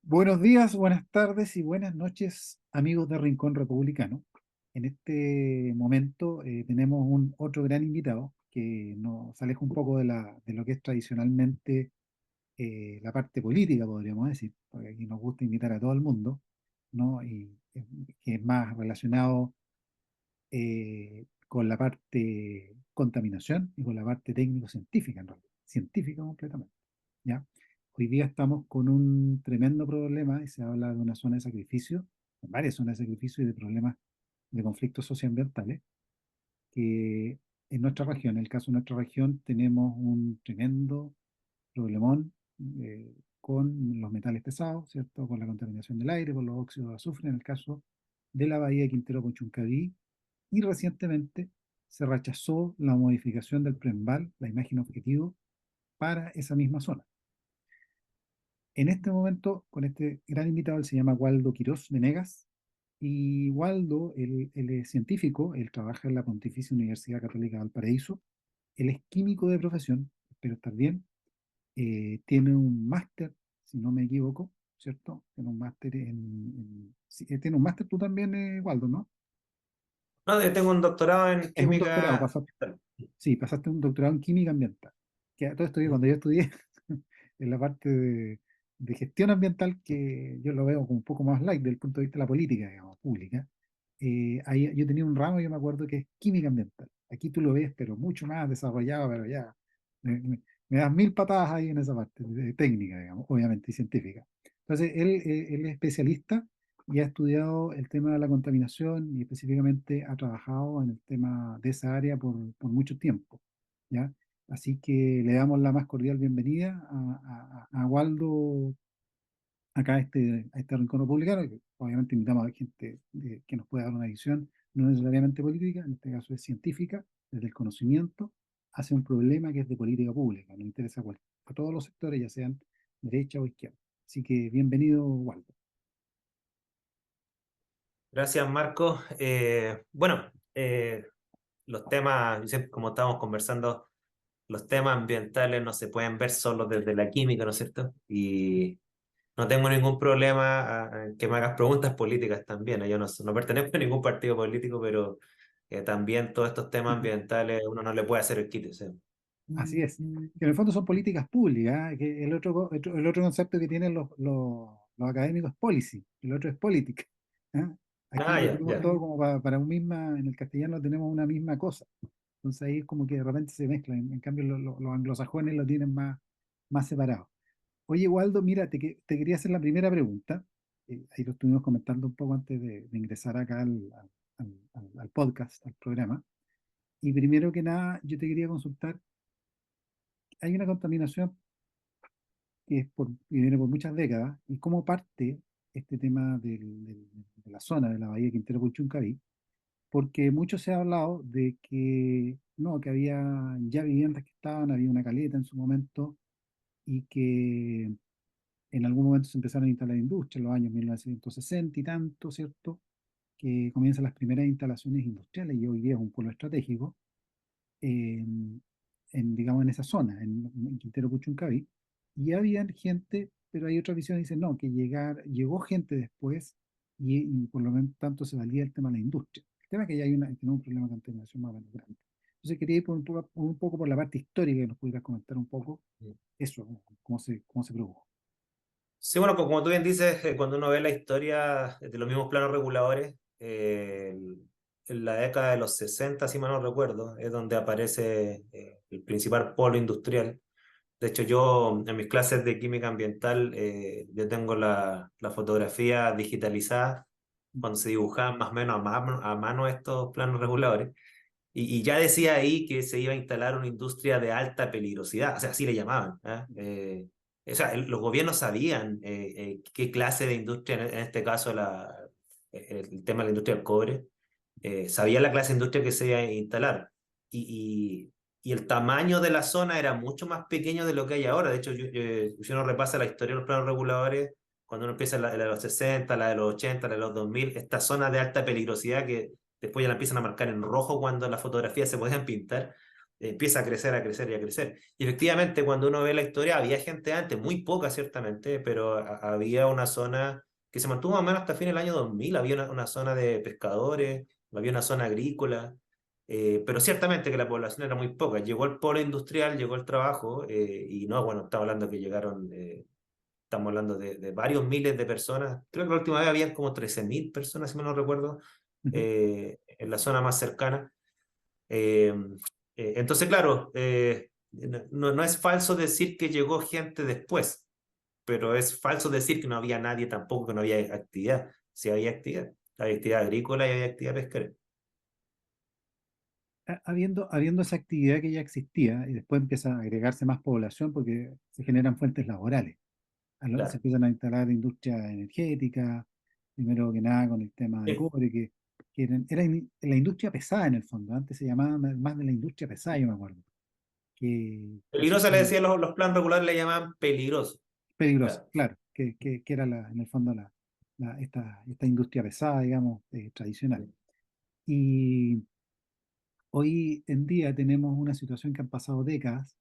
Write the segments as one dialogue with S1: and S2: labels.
S1: Buenos días, buenas tardes y buenas noches, amigos de Rincón Republicano. En este momento tenemos un otro gran invitado que nos aleja un poco de lo que es tradicionalmente la parte política, podríamos decir, porque aquí nos gusta invitar a todo el mundo, ¿no? Y que es más relacionado con la parte contaminación y con la parte técnico-científica, en realidad, científica completamente. ¿Ya? Hoy día estamos con un tremendo problema y se habla de una zona de sacrificio, varias zonas de sacrificio y de problemas de conflictos socioambientales, que en nuestra región, en el caso de nuestra región, tenemos un tremendo problemón con los metales pesados, ¿cierto? Con la contaminación del aire, con los óxidos de azufre, en el caso de la bahía de Quintero Conchuncaví, y recientemente se rechazó la modificación del PREMBAL, la imagen objetivo, para esa misma zona. En este momento, con este gran invitado, él se llama Waldo Quirós Venegas, y Waldo, él es científico, él trabaja en la Pontificia Universidad Católica de Valparaíso, él es químico de profesión, espero estar bien, tiene un máster, si no me equivoco, ¿cierto? Tiene un máster sí, tiene un máster tú también, Waldo, ¿no?
S2: No, yo tengo un doctorado en
S1: Es un doctorado,
S2: química.
S1: sí, pasaste un doctorado en química ambiental. Que a todo esto, cuando yo estudié en la parte de gestión ambiental, que yo lo veo como un poco más light desde el punto de vista de la política, digamos, pública, ahí yo tenía un ramo, yo me acuerdo que es química ambiental. Aquí tú lo ves, pero mucho más desarrollado, pero ya, me das mil patadas ahí en esa parte técnica, digamos, obviamente, y científica. Entonces, él es especialista y ha estudiado el tema de la contaminación y específicamente ha trabajado en el tema de esa área por mucho tiempo, ¿ya? Así que le damos la más cordial bienvenida a Waldo acá a este rincón republicano, que obviamente invitamos a gente que nos pueda dar una visión no necesariamente política, en este caso es científica, desde el conocimiento, hacia un problema que es de política pública, nos interesa a todos los sectores, ya sean derecha o izquierda. Así que bienvenido, Waldo.
S2: Gracias, Marco. Bueno, los temas, como estábamos conversando, los temas ambientales no se pueden ver solo desde la química, ¿no es cierto? Y no tengo ningún problema en que me hagas preguntas políticas también. Yo no pertenezco a ningún partido político, pero también todos estos temas ambientales uno no le puede hacer el quite, ¿sí?
S1: Así es. Que en el fondo son políticas públicas, ¿eh? Que el otro concepto que tienen los académicos es policy, el otro es política. ¿Ah? Aquí
S2: Ah,
S1: lo
S2: ya,
S1: tenemos
S2: ya.
S1: todo como para un misma, en el castellano tenemos una misma cosa. Entonces ahí es como que de repente se mezcla. En cambio los anglosajones lo tienen más separado. Oye, Waldo, mira, te quería hacer la primera pregunta. Ahí lo estuvimos comentando un poco antes de ingresar acá al podcast, al programa. Y primero que nada, yo te quería consultar, hay una contaminación que que viene por muchas décadas, y cómo parte este tema de la zona de la bahía de Quintero Puchuncaví, porque mucho se ha hablado de que no, que había ya viviendas que había una caleta en su momento, y que en algún momento se empezaron a instalar industrias en los años 1960 y tanto, ¿cierto? Que comienzan las primeras instalaciones industriales y hoy día es un pueblo estratégico digamos, en esa zona, en Quintero Puchuncaví, y había gente, pero hay otra visión que dice, no, que llegó gente después y por lo menos tanto se valía el tema de la industria. El tema es que ya tenemos un problema de contaminación más o menos grande. Entonces quería ir un poco por la parte histórica, que nos pudieras comentar un poco eso, cómo se produjo.
S2: Sí, bueno, como tú bien dices, cuando uno ve la historia de los mismos planos reguladores, en la década de los 60, si mal no recuerdo, es donde aparece el principal polo industrial. De hecho, yo en mis clases de química ambiental, yo tengo la fotografía digitalizada cuando se dibujaban más o menos a mano estos planos reguladores. Y ya decía ahí que se iba a instalar una industria de alta peligrosidad, o sea, así le llamaban. ¿Ah? O sea, los gobiernos sabían qué clase de industria, en este caso el tema de la industria del cobre, sabía la clase de industria que se iba a instalar. Y, y el tamaño de la zona era mucho más pequeño de lo que hay ahora. De hecho, si uno repasa la historia de los planos reguladores, cuando uno empieza la de los 60, la de los 80, la de los 2000, esta zona de alta peligrosidad que después ya la empiezan a marcar en rojo cuando las fotografías se podían pintar, empieza a crecer, a crecer y a crecer. Y efectivamente, cuando uno ve la historia, había gente antes, muy poca ciertamente, pero había una zona que se mantuvo más o menos hasta fin del año 2000, había una zona de pescadores, había una zona agrícola, pero ciertamente que la población era muy poca. Llegó el polo industrial, llegó el trabajo, y no, bueno, estamos hablando que llegaron, estamos hablando de varios miles de personas. Creo que la última vez habían como 13.000 personas, si mal no recuerdo,
S1: Ujú.
S2: en la zona más cercana. Eh, entonces, claro, no es falso decir que llegó gente después, pero es falso decir que no había nadie tampoco, que no había actividad. Sí había actividad agrícola y había actividad pesquera.
S1: Habiendo esa actividad que ya existía y después empieza a agregarse más población porque se generan fuentes laborales. Se
S2: Claro.
S1: empiezan a instalar industria energética, primero que nada con el tema de
S2: Sí.
S1: cobre, que la industria pesada en el fondo. Antes se llamaba más de la industria pesada, yo me acuerdo, que
S2: Peligrosa le
S1: surge
S2: decía, los planes regulares le llamaban peligroso.
S1: peligrosa,
S2: Claro.
S1: claro, que era en el fondo esta industria pesada, digamos, tradicional. Y hoy en día tenemos una situación que han pasado décadas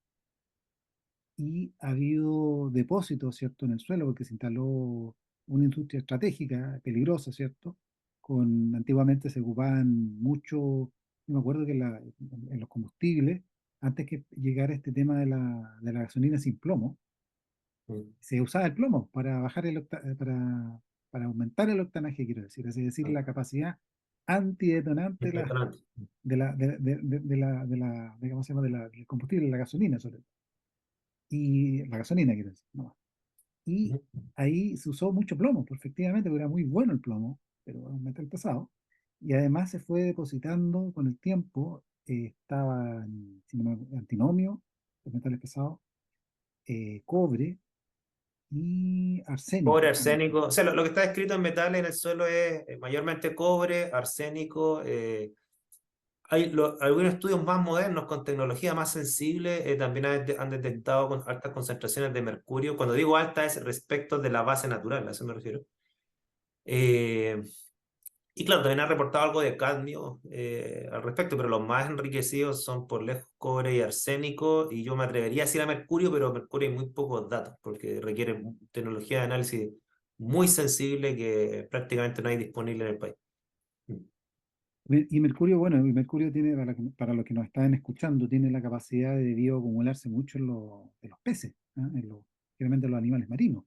S1: y ha habido depósitos, ¿cierto?, en el suelo porque se instaló una industria estratégica, peligrosa, ¿cierto? Antiguamente se ocupaban mucho, yo me acuerdo que en los combustibles, antes que llegara este tema de la gasolina sin plomo,
S2: Mm.
S1: se usaba el plomo para bajar para aumentar el octanaje, quiero decir, es decir, la capacidad antidetonante
S2: Impresionante.
S1: ¿cómo se llama? Del combustible, la gasolina, sobre todo. Y la gasolina, quiero decir, no. Y
S2: Ujú.
S1: ahí se usó mucho plomo, pues, efectivamente, porque era muy bueno el plomo, pero era un metal pesado. Y además se fue depositando con el tiempo, estaban antinomio, los metales pesados, cobre y
S2: Cobre,
S1: arsénico.
S2: arsénico. O sea, lo que está escrito en metales en el suelo es mayormente cobre, arsénico. Hay algunos estudios más modernos con tecnología más sensible también han detectado con altas concentraciones de mercurio. Cuando digo alta es respecto de la base natural, a eso me refiero. Eh, y claro, también han reportado algo de cadmio al respecto, pero los más enriquecidos son por lejos cobre y arsénico, y yo me atrevería a decir a mercurio, pero mercurio hay muy pocos datos, porque requiere tecnología de análisis muy sensible que prácticamente no hay disponible en el país.
S1: Y Mercurio, bueno, el Mercurio tiene, para los que nos están escuchando, tiene la capacidad de bioacumularse mucho en los peces, ¿ah? Generalmente en los animales marinos.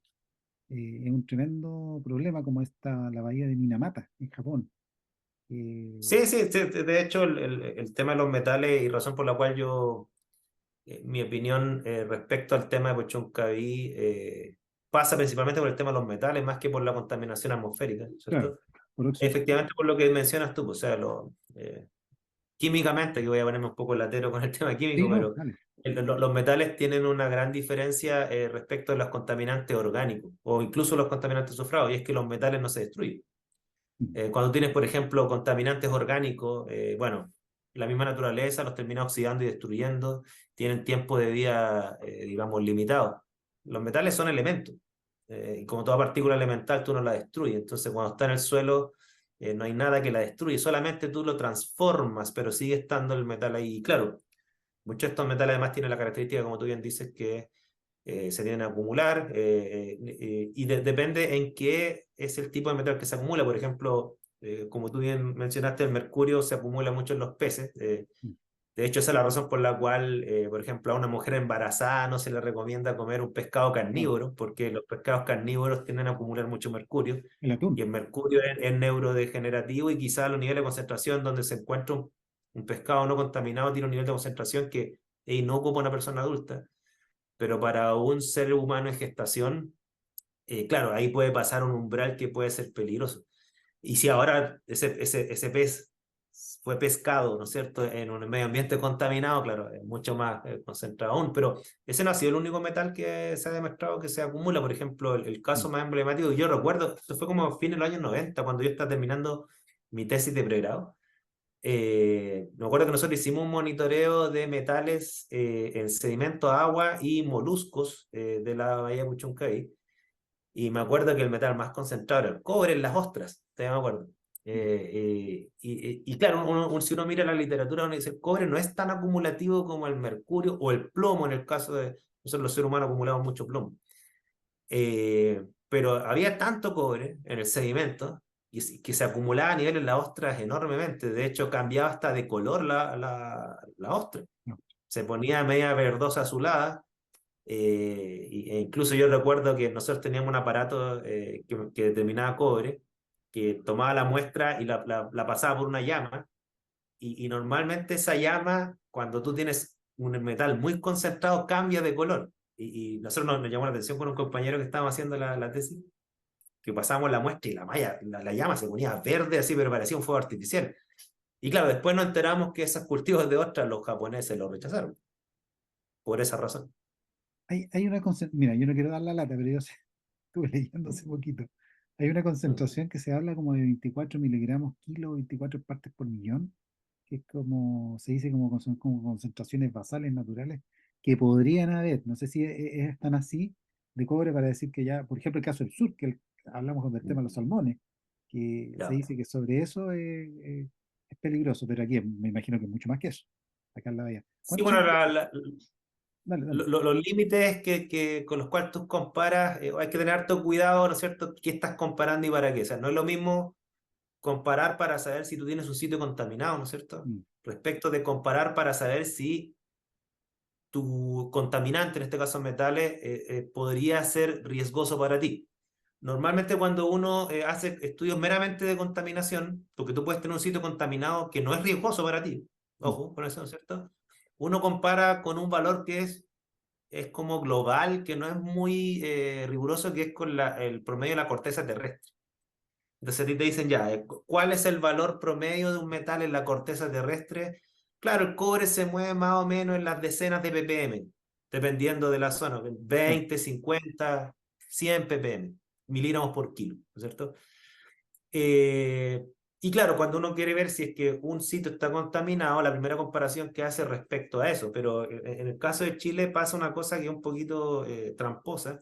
S1: Es un tremendo problema como la bahía de Minamata, en Japón.
S2: Sí, sí, sí, de hecho el tema de los metales y razón por la cual mi opinión respecto al tema de Pochoncaví pasa principalmente por el tema de los metales más que por la contaminación atmosférica,
S1: Claro,
S2: ¿cierto?
S1: por óxido.
S2: Efectivamente por lo que mencionas tú, pues, o sea, químicamente, que voy a ponerme un poco latero con el tema
S1: Sí,
S2: químico,
S1: no,
S2: pero
S1: dale.
S2: los metales tienen una gran diferencia respecto a los contaminantes orgánicos o incluso los contaminantes soufrados, y es que los metales no se destruyen.
S1: Mm.
S2: Cuando tienes, por ejemplo, contaminantes orgánicos, bueno, la misma naturaleza los termina oxidando y destruyendo, tienen tiempo de vida, digamos, limitado. Los metales son elementos, y como toda partícula elemental, tú no la destruyes. Entonces, cuando está en el suelo, no hay nada que la destruye, solamente tú lo transformas, pero sigue estando el metal ahí. Y claro, muchos de estos metales además tienen la característica, como tú bien dices, que se tienden a acumular y depende en qué es el tipo de metal que se acumula. Por ejemplo, como tú bien mencionaste, el mercurio se acumula mucho en los peces.
S1: Mm.
S2: De hecho, esa es la razón por la cual, por ejemplo, a una mujer embarazada no se le recomienda comer un pescado
S1: No,
S2: carnívoro, porque los pescados carnívoros tienden a acumular mucho mercurio.
S1: el
S2: Y
S1: atún.
S2: el mercurio es neurodegenerativo y quizás los niveles de concentración donde se encuentra un pescado no contaminado tiene un nivel de concentración que es inocuo para una persona adulta, pero para un ser humano en gestación, claro, ahí puede pasar un umbral que puede ser peligroso. Y si ahora ese pez fue pescado, ¿no es cierto?, en un medio ambiente contaminado, claro, es mucho más concentrado aún, pero ese no ha sido el único metal que se ha demostrado que se acumula. Por ejemplo, el caso
S1: Mm.
S2: más emblemático, yo recuerdo, esto fue como a fines de los años 90, cuando yo estaba terminando mi tesis de pregrado, Me acuerdo que nosotros hicimos un monitoreo de metales en sedimento, agua y moluscos de la bahía de Puchuncaví. Y me acuerdo que el metal más concentrado era el cobre en las ostras, todavía me acuerdo. Y claro, si uno mira la literatura, uno dice, el cobre no es tan acumulativo como el mercurio o el plomo, en el caso de nosotros los seres humanos acumulamos mucho plomo. Pero había tanto cobre en el sedimento que se acumulaba a nivel en las ostras enormemente. De hecho, cambiaba hasta de color la ostra.
S1: No.
S2: Se ponía media verdosa azulada. E incluso yo recuerdo que nosotros teníamos un aparato que determinaba cobre, que tomaba la muestra y la pasaba por una llama. Y normalmente esa llama, cuando tú tienes un metal muy concentrado, cambia de color. Y nosotros nos llamó la atención con un compañero que estábamos haciendo la tesis, que pasábamos la muestra y la llama se ponía verde así, pero parecía un fuego artificial. Y claro, después nos enteramos que esos cultivos de ostras los japoneses los rechazaron, por esa razón.
S1: Hay una mira, yo no quiero dar la lata, pero yo estuve leyendo hace poquito. Hay una concentración que se habla como de 24 miligramos kilo, 24 partes por millón, que es como, se dice como, son como concentraciones basales naturales que podrían haber, no sé si están así, de cobre para decir que ya, por ejemplo, el caso del sur, hablamos del tema de los salmones, que se
S2: Claro.
S1: dice que sobre eso es peligroso, pero aquí me imagino que es mucho más que eso, acá en la bahía.
S2: Sí,
S1: ¿Cuántos
S2: bueno,
S1: son? Dale, dale.
S2: los límites con los cuales tú comparas, hay que tener harto cuidado, ¿no es cierto?, qué estás comparando y para qué. O sea, no es lo mismo comparar para saber si tú tienes un sitio contaminado, ¿no es cierto?
S1: Mm,
S2: Respecto de comparar para saber si tu contaminante, en este caso metales, podría ser riesgoso para ti. Normalmente cuando uno hace estudios meramente de contaminación, porque tú puedes tener un sitio contaminado que no es riesgoso para ti,
S1: mm,
S2: ojo con eso, ¿no es cierto? Uno compara con un valor que es como global, que no es muy riguroso, que es con el promedio de la corteza terrestre. Entonces a ti te dicen ya, ¿cuál es el valor promedio de un metal en la corteza terrestre? Claro, el cobre se mueve más o menos en las decenas de ppm, dependiendo de la zona,
S1: claro.
S2: 20, 50, 100 ppm, miligramos por kilo, ¿no es cierto? Eh, y claro, cuando uno quiere ver si es que un sitio está contaminado, la primera comparación que hace respecto a eso, pero en el caso de Chile pasa una cosa que es un poquito tramposa,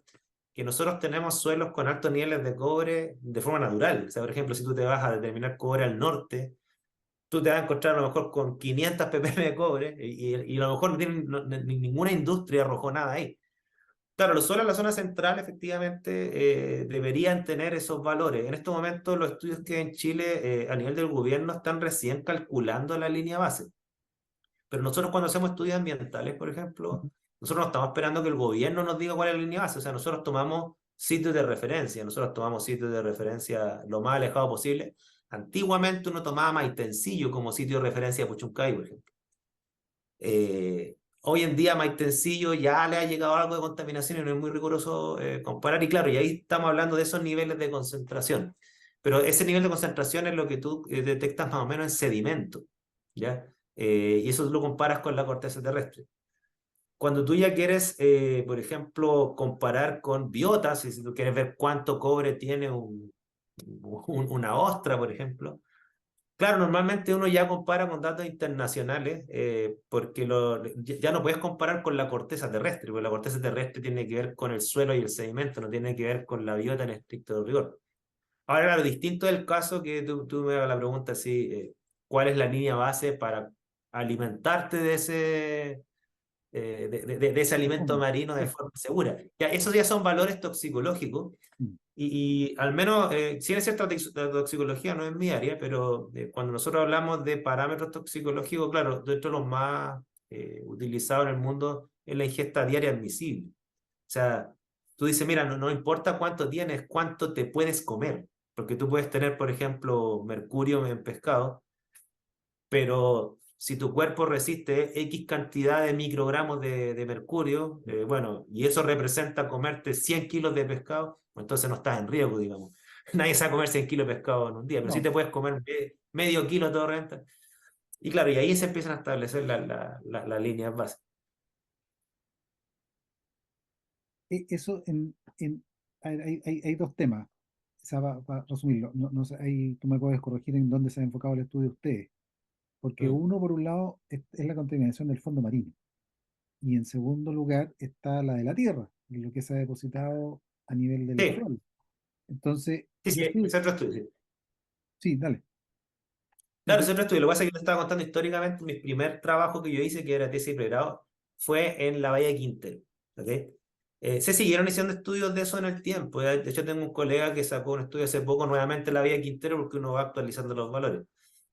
S2: que nosotros tenemos suelos con altos niveles de cobre de forma natural. O sea, por ejemplo, si tú te vas a determinar cobre al norte, tú te vas a encontrar a lo mejor con 500 ppm de cobre y a lo mejor ninguna industria arrojó nada ahí. Claro, los suelos en la zona central efectivamente deberían tener esos valores. En estos momentos los estudios que hay en Chile a nivel del gobierno están recién calculando la línea base. Pero nosotros cuando hacemos estudios ambientales, por ejemplo,
S1: Ujú.
S2: nosotros no estamos esperando que el gobierno nos diga cuál es la línea base. O sea, nosotros tomamos sitios de referencia. Nosotros tomamos sitios de referencia lo más alejado posible. Antiguamente uno tomaba Maitencillo como sitio de referencia a Puchuncaví, por ejemplo. Hoy en día Maitencillo ya le ha llegado algo de contaminación y no es muy riguroso comparar. Y claro, y ahí estamos hablando de esos niveles de concentración. Pero ese nivel de concentración es lo que tú detectas más o menos en sedimento, ¿ya? Y eso tú lo comparas con la corteza terrestre. Cuando tú ya quieres, por ejemplo, comparar con biotas, y si tú quieres ver cuánto cobre tiene una ostra, por ejemplo, claro, normalmente uno ya compara con datos internacionales porque ya no puedes comparar con la corteza terrestre, porque la corteza terrestre tiene que ver con el suelo y el sedimento, no tiene que ver con la biota en estricto rigor. Ahora, claro, distinto del caso que tú me hagas la pregunta, así, ¿cuál es la línea base para alimentarte de de ese alimento
S1: ¿Cómo?
S2: marino de
S1: Claro.
S2: forma segura? Ya, esos ya son valores toxicológicos
S1: Mm,
S2: y al menos, si es cierta la toxicología, no es mi área, pero cuando nosotros hablamos de parámetros toxicológicos, claro, dentro de los más utilizados en el mundo es la ingesta diaria admisible. O sea, tú dices, mira, no importa cuánto tienes, cuánto te puedes comer, porque tú puedes tener, por ejemplo, mercurio en pescado, pero si tu cuerpo resiste X cantidad de microgramos de mercurio,
S1: mm.
S2: bueno, y eso representa comerte 100 kilos de pescado, pues entonces no estás en riesgo, digamos. Nadie se va a comer 100 kilos de pescado en un día, pero sí
S1: No,
S2: te puedes comer medio kilo todo renta. Y claro, y ahí se empiezan a establecer las líneas básicas.
S1: eso a ver, hay dos temas. O sea, para resumirlo, no sé, ahí tú me puedes corregir en dónde se ha enfocado el estudio de ustedes. porque
S2: Mm.
S1: uno, por un lado, es la contaminación del fondo marino, y en segundo lugar está la de la tierra, lo que se ha depositado a nivel del
S2: Sí,
S1: suelo. Entonces,
S2: sí,
S1: yo
S2: sí,
S1: sí,
S2: ese otro estudio. Sí.
S1: sí, dale.
S2: Claro,
S1: Yo-
S2: ese otro estudio. Lo que pasa es que te estaba contando históricamente, mi primer trabajo que yo hice, que era tesis de pregrado, fue en la Bahía de Quintero. ¿Ok? Se siguieron haciendo estudios de eso en el tiempo. De hecho, tengo un colega que sacó un estudio hace poco nuevamente en la Bahía de Quintero porque uno va actualizando los valores.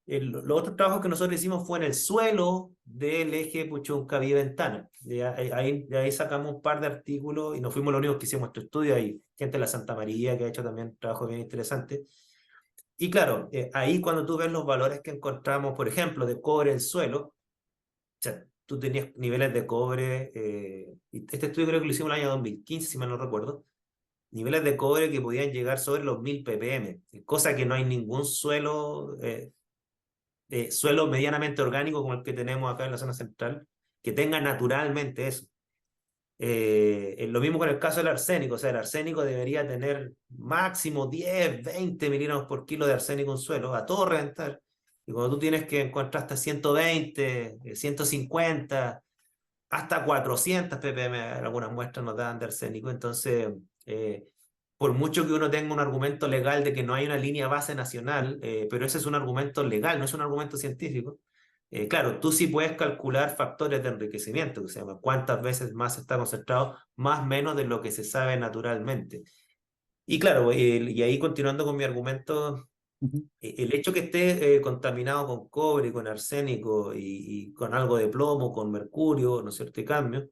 S2: Los otros trabajos que nosotros hicimos fue en el suelo del eje Puchuncaví-Ventana. De ahí sacamos un par de artículos y nos fuimos los únicos que hicimos nuestro estudio. Hay gente de la Santa María que ha hecho también trabajos bien interesantes. Y claro, ahí cuando tú ves los valores que encontramos, por ejemplo, de cobre en suelo, o sea, tú tenías niveles de cobre, y este estudio creo que lo hicimos en el año 2015, si mal no recuerdo, niveles de cobre que podían llegar sobre los 1000 ppm, cosa que no hay ningún suelo medianamente orgánico como el que tenemos acá en la zona central, que tenga naturalmente eso. Lo mismo con el caso del arsénico, o sea, el arsénico debería tener máximo 10, 20 miligramos por kilo de arsénico en suelo, a todo reventar. Y cuando tú tienes que encontrar hasta 120, 150, hasta 400 ppm, algunas muestras nos dan de arsénico, entonces, eh, por mucho que uno tenga un argumento legal de que no hay una línea base nacional, pero ese es un argumento legal, no es un argumento científico. Claro, tú sí puedes calcular factores de enriquecimiento, que se llama cuántas veces más está concentrado, más menos de lo que se sabe naturalmente. Y claro, y ahí continuando con mi argumento,
S1: Ujú,
S2: el hecho que esté contaminado con cobre, con arsénico y con algo de plomo, con mercurio, ¿no es cierto? Y cambio,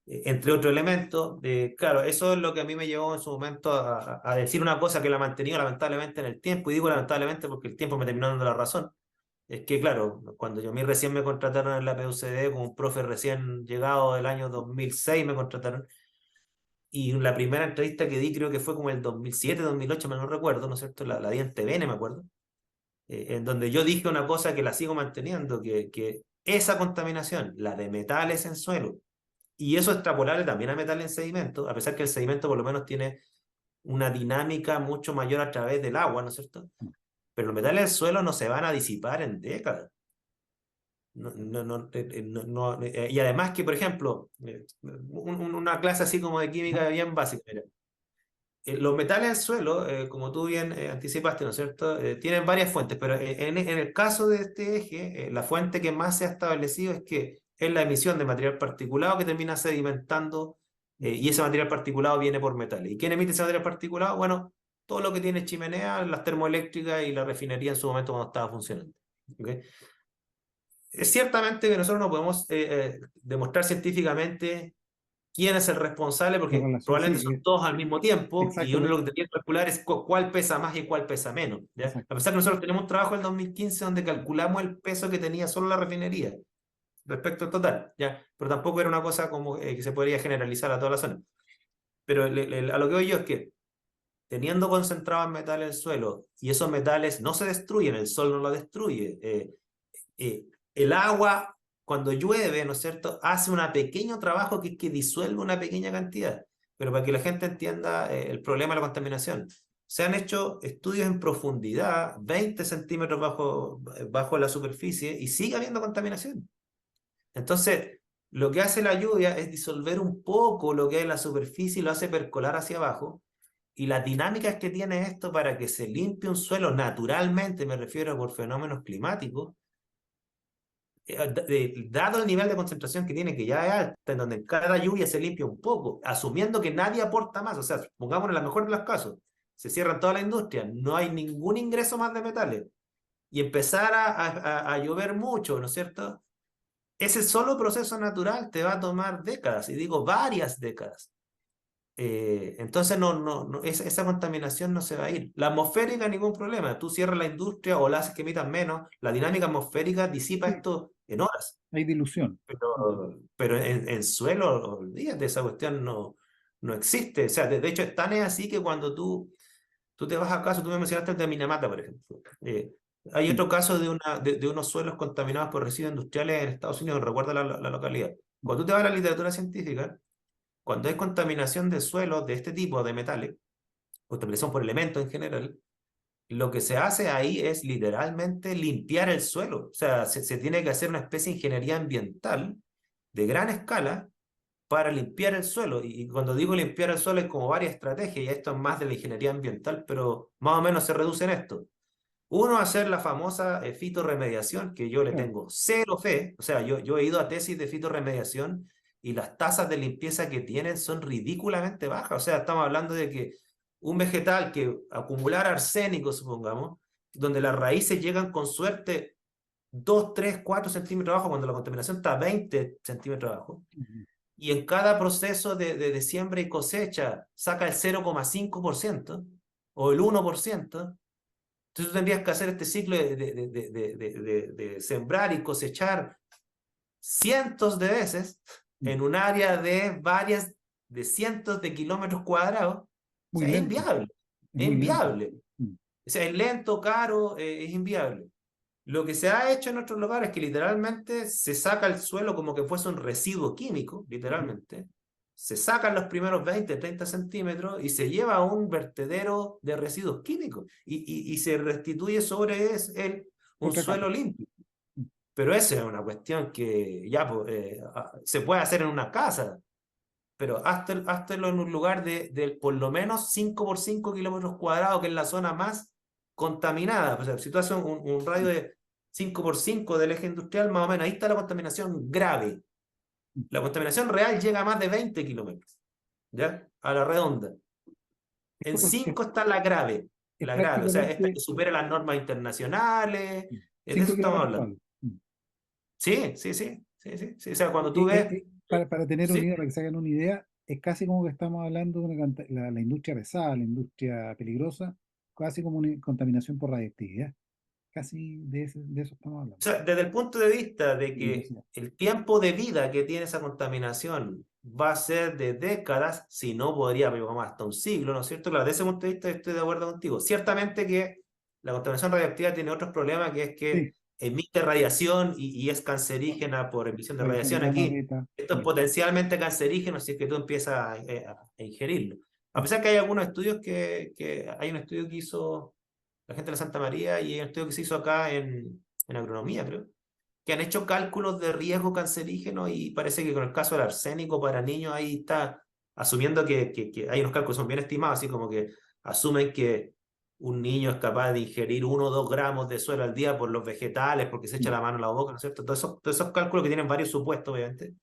S2: entre otros elementos. Claro, eso es lo que a mí me llevó en su momento a decir una cosa que la he mantenido lamentablemente en el tiempo, y digo lamentablemente porque el tiempo me terminó dando la razón. Es que, claro, cuando yo a mí recién me contrataron en la PUCD, como un profe recién llegado del año 2006 me contrataron, y la primera entrevista que di creo que fue como el 2007, 2008, me no recuerdo, ¿no es cierto? La di en TVN, me acuerdo, en donde yo dije una cosa que la sigo manteniendo, que esa contaminación, la de metales en suelo, y eso extrapolable también a metal en sedimento, a pesar que el sedimento por lo menos tiene una dinámica mucho mayor a través del agua, ¿no es cierto? Pero los metales en suelo no se van a disipar en décadas. No, no, no, y además que, por ejemplo, una clase así como de
S1: ajá,
S2: química bien básica, mira, los metales en suelo, como tú bien anticipaste, ¿no es cierto? Tienen varias fuentes, pero en el caso de este eje, la fuente que más se ha establecido es que es la emisión de material particulado que termina sedimentando, y ese material particulado viene por metales. ¿Y quién emite ese material particulado? Bueno, todo lo que tiene chimenea, las termoeléctricas y la refinería en su momento cuando estaba funcionando. ¿Ok? Es ciertamente que nosotros no podemos demostrar científicamente quién es el responsable,
S1: la
S2: porque
S1: relación, sí,
S2: probablemente son todos al mismo tiempo, y
S1: exacto,
S2: uno lo que tendría que calcular es cuál pesa más y cuál pesa menos. ¿Ya? A
S1: exacto.
S2: pesar que nosotros tenemos un trabajo en 2015 donde calculamos el peso que tenía solo la refinería respecto al total, ¿ya? Pero tampoco era una cosa como que se podría generalizar a toda la zona. Pero a lo que voy yo es que teniendo concentrado en metal el suelo, y esos metales no se destruyen, el sol no lo destruye, eh, el agua, cuando llueve, ¿no es cierto?, hace un pequeño trabajo que es que disuelve una pequeña cantidad. Pero para que la gente entienda el problema de la contaminación, se han hecho estudios en profundidad, 20 centímetros bajo la superficie, y sigue habiendo contaminación. Entonces, lo que hace la lluvia es disolver un poco lo que es la superficie y lo hace percolar hacia abajo. Y las dinámicas que tiene esto para que se limpie un suelo naturalmente, me refiero por fenómenos climáticos, dado el nivel de concentración que tiene, que ya es alta, en donde en cada lluvia se limpia un poco, asumiendo que nadie aporta más, o sea, pongamos en la mejor de los casos, se cierra toda la industria, no hay ningún ingreso más de metales, y empezar a llover mucho, ¿no es cierto? Ese solo proceso natural te va a tomar décadas, y digo varias décadas. Entonces esa contaminación no se va a ir. La atmosférica, ningún problema. Tú cierras la industria o la haces que emitan menos, la dinámica atmosférica disipa
S1: Sí,
S2: esto en horas.
S1: hay dilución.
S2: Pero en suelo, olvídate, esa cuestión no existe. O sea, de hecho, es tan es así que cuando tú te vas a caso, tú me mencionaste el de Minamata, por ejemplo. Hay
S1: Sí,
S2: otro caso de unos suelos contaminados por residuos industriales en Estados Unidos, no recuerdo la localidad. Cuando tú te vas a la literatura científica, cuando hay contaminación de suelos de este tipo de metales, contaminación por elementos en general, lo que se hace ahí es literalmente limpiar el suelo. O sea, se tiene que hacer una especie de ingeniería ambiental de gran escala para limpiar el suelo. Y cuando digo limpiar el suelo es como varias estrategias, y esto es más de la ingeniería ambiental, pero más o menos se reduce en esto. Uno, hacer la famosa fitorremediación, que yo le
S1: Claro.
S2: tengo cero fe. O sea, yo he ido a tesis de fitorremediación y las tasas de limpieza que tienen son ridículamente bajas. O sea, estamos hablando de que un vegetal que acumular arsénico, supongamos, donde las raíces llegan con suerte 2, 3, 4 centímetros abajo, cuando la contaminación está a 20 centímetros abajo,
S1: Ujú.
S2: y en cada proceso de siembra y cosecha saca el 0,5% o el 1%. Entonces tú tendrías que hacer este ciclo de sembrar y cosechar cientos de veces
S1: Mm.
S2: en un área de cientos de kilómetros cuadrados. O
S1: Muy
S2: sea, es
S1: lento,
S2: inviable,
S1: es
S2: es
S1: muy lento.
S2: inviable.
S1: Mm.
S2: O sea, es lento, caro, es inviable. Lo que se ha hecho en otros lugares es que literalmente se saca el suelo como que fuese un residuo químico,
S1: Ujú.
S2: literalmente. Se sacan los primeros 20, 30 centímetros y se lleva a un vertedero de residuos químicos y se restituye sobre un
S1: Otra capa.
S2: suelo limpio.
S1: Mm.
S2: Pero esa es una cuestión que ya pues, se puede hacer en una casa, pero háztelo en un lugar de por lo menos 5 por 5 kilómetros cuadrados, que es la zona más contaminada. O sea, si tú haces un radio
S1: Mm.
S2: de 5 por 5 del eje industrial, más o menos, ahí está la contaminación grave.
S1: Mm.
S2: La contaminación real llega a más de 20 kilómetros, ¿ya? A la redonda.
S1: Es,
S2: En
S1: es,
S2: 5 está
S1: es
S2: la grave, o sea, esta
S1: prácticamente
S2: que supera las normas internacionales, de eso
S1: 5
S2: estamos
S1: kilómetros
S2: hablando.
S1: cuadrados. Mm.
S2: Sí, sí, sí, sí, sí, sí. O sea, cuando tú
S1: Eh, eh,
S2: ves,
S1: para tener una
S2: sí.
S1: idea, para que se hagan una idea, es casi como que estamos hablando de la industria pesada, la industria peligrosa, casi como una contaminación por radiactividad. Casi de eso estamos
S2: O
S1: hablando.
S2: sea, desde el punto de vista de que
S1: Peligrosidad.
S2: el tiempo de vida que tiene esa contaminación va a ser de décadas, si no podría llevar hasta un siglo, ¿no es cierto? Claro, desde ese punto de vista estoy de acuerdo contigo. Ciertamente que la contaminación radiactiva tiene otros problemas, que es que
S1: Sí,
S2: emite radiación y es cancerígena por emisión de
S1: radiación
S2: radiación.
S1: gamma,
S2: Aquí,
S1: beta.
S2: esto es
S1: Sí.
S2: potencialmente cancerígeno si es que tú empiezas a ingerirlo. A pesar que hay algunos estudios hay un estudio que hizo la gente de la Santa María y hay un estudio que se hizo acá en agronomía, creo, que han hecho cálculos de riesgo cancerígeno y parece que con el caso del arsénico para niños ahí está asumiendo que hay unos cálculos que son bien estimados, así como que asumen que un niño es capaz de ingerir 1 o 2 gramos de suelo al día por los vegetales, porque se echa
S1: Mm.
S2: la mano en la boca, ¿no es cierto? Todos esos cálculos que tienen varios supuestos, obviamente,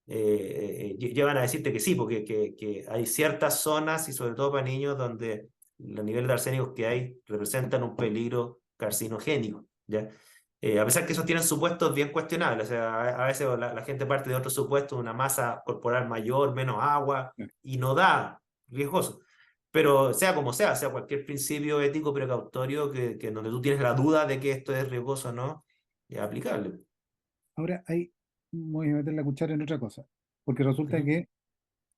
S2: llevan a decirte que sí, porque que hay ciertas zonas, y sobre todo para niños, donde los niveles de arsénicos que hay representan un peligro carcinogénico, ¿ya? A pesar que esos tienen supuestos bien cuestionables, o sea, a veces la gente parte de otros supuestos, una masa corporal mayor, menos agua,
S1: Claro.
S2: y no da, riesgoso. Pero sea como sea cualquier principio ético precautorio que en donde tú tienes la duda de que esto es riesgoso o no, es aplicable.
S1: Ahora voy a meter la cuchara en otra cosa, porque resulta
S2: Ujú.
S1: que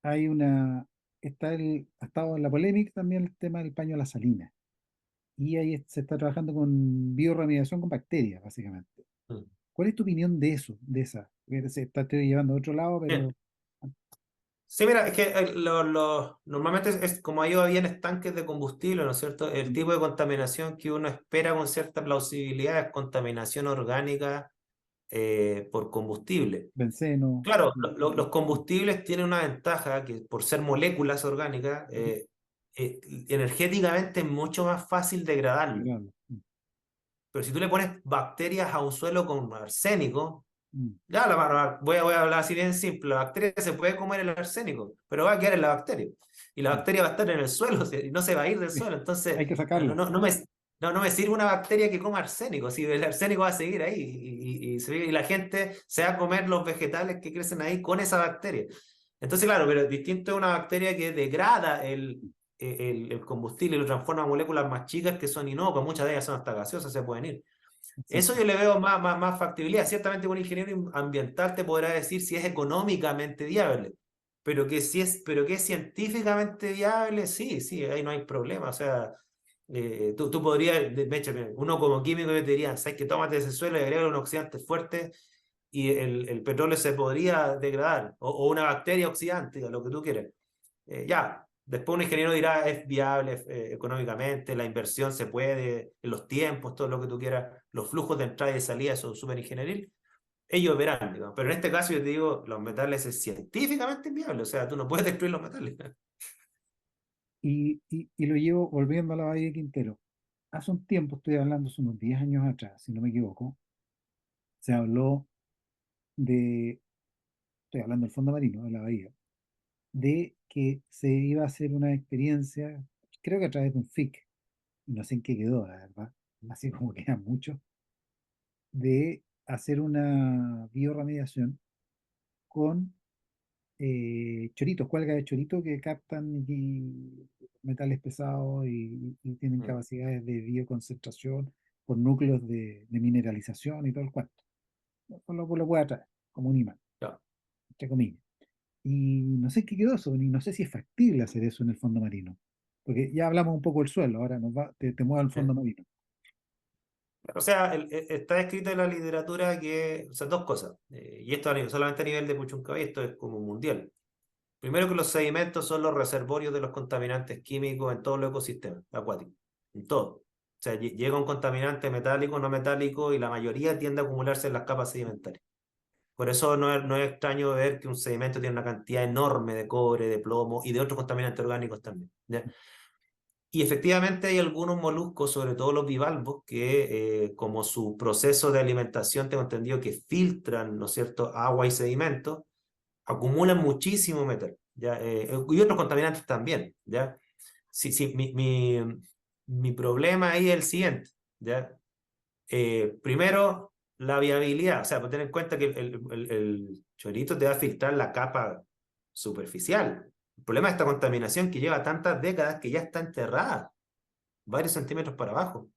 S1: hay ha estado en la polémica también el tema del paño a la salina, y ahí se está trabajando con bioremediación con bacterias, básicamente.
S2: Mm.
S1: ¿Cuál es tu opinión de eso, de esa? Que se está llevando a otro lado,
S2: Bien.
S1: pero
S2: Sí, mira, es que normalmente es como ahí había en estanques de combustible, ¿no es cierto? El tipo de contaminación que uno espera con cierta plausibilidad es contaminación orgánica por combustible.
S1: benceno.
S2: Claro, los combustibles tienen una ventaja que por ser moléculas orgánicas,
S1: Ujú.
S2: energéticamente es mucho más fácil degradarlo.
S1: Digamos.
S2: Pero si tú le pones bacterias a un suelo con arsénico,
S1: Mm.
S2: ya, voy a hablar así bien simple. La bacteria se puede comer el arsénico, pero va a quedar en la bacteria. Y la
S1: Mm.
S2: bacteria va a estar en el suelo, y no se va a ir del
S1: Sí,
S2: suelo.
S1: hay
S2: Entonces,
S1: que
S2: no, no,
S1: sacarla.
S2: no, no me sirve una bacteria que coma arsénico. Si el arsénico va a seguir ahí y la gente se va a comer los vegetales que crecen ahí con esa bacteria. Entonces, claro, pero distinto es una bacteria que degrada el combustible y lo transforma en moléculas más chicas que son inocuas. Muchas de ellas son hasta gaseosas, se pueden ir. Eso
S1: Exacto.
S2: yo le veo más factibilidad. Ciertamente un ingeniero ambiental te podrá decir si es económicamente viable, pero que es científicamente viable, sí, sí, ahí no hay problema. O sea, tú podrías, de hecho, uno como químico yo te diría, sabes que tómate ese suelo y agrega un oxidante fuerte y el petróleo se podría degradar, o una bacteria oxidante, lo que tú quieras. Ya, Después un ingeniero dirá, es viable económicamente, la inversión se puede, en los tiempos, todo lo que tú quieras, los flujos de entrada y de salida son súper ingenieril. Ellos verán, digamos. Pero en este caso yo te digo, los metales es científicamente inviable, o sea, tú no puedes destruir los metales.
S1: Y lo llevo volviendo a la Bahía de Quintero. Hace un tiempo, estoy hablando, hace unos 10 años atrás, si no me equivoco, se habló de, estoy hablando del fondo marino, de la bahía, de que se iba a hacer una experiencia, creo que a través de un FIC, y no sé en qué quedó, la verdad, así como quedan muchos, de hacer una bioremediación con choritos, cualgas de chorito que captan metales pesados y tienen
S2: Mm,
S1: capacidades de bioconcentración por núcleos de mineralización y todo el cuento. Lo puede atraer, como un imán,
S2: ya.
S1: entre comillas. Y no sé qué quedó eso, ni no sé si es factible hacer eso en el fondo marino. Porque ya hablamos un poco del suelo, ahora te muevo al fondo marino.
S2: O sea, está escrito en la literatura que, o sea, dos cosas, y esto solamente a nivel de Puchuncaví, esto es como mundial. Primero que los sedimentos son los reservorios de los contaminantes químicos en todos los ecosistemas acuáticos, en todo. O sea, llega un contaminante metálico, no metálico, y la mayoría tiende a acumularse en las capas sedimentarias. Por eso no es extraño ver que un sedimento tiene una cantidad enorme de cobre, de plomo y de otros contaminantes orgánicos también, ¿ya? Y efectivamente hay algunos moluscos, sobre todo los bivalvos, que como su proceso de alimentación, tengo entendido que filtran, ¿no es cierto?, agua y sedimentos, acumulan muchísimo metal, ¿ya? Y otros contaminantes también, ¿ya? Sí, sí, mi problema ahí es el siguiente, ¿ya? Primero, la viabilidad, o sea, tener en cuenta que el chorito te va a filtrar la capa superficial. El problema es esta contaminación que lleva tantas décadas que ya está enterrada, varios centímetros para abajo.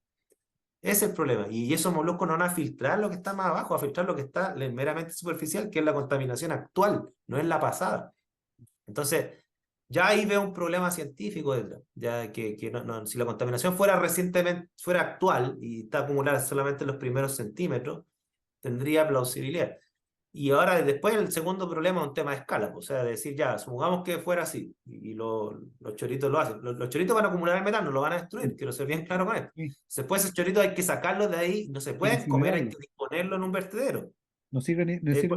S2: Ese es el problema. Y esos moluscos no van a filtrar lo que está más abajo, a filtrar lo que está meramente superficial, que es la contaminación actual, no es la pasada. Entonces, ya ahí veo un problema científico detrás. Ya que si la contaminación fuera recientemente, fuera actual y está acumulada solamente en los primeros centímetros, tendría plausibilidad. Y ahora después el segundo problema es un tema de escala, pues, o sea, decir ya, supongamos que fuera así, y los choritos lo hacen. Los choritos van a acumular el metano, lo van a destruir,
S1: Sí,
S2: quiero ser bien claro con esto.
S1: sí,
S2: Después esos choritos hay que sacarlos de ahí, no se
S1: hay que
S2: pueden comer, hay
S1: incinerarlo.
S2: que disponerlo en un vertedero.
S1: No
S2: Eh,
S1: sirve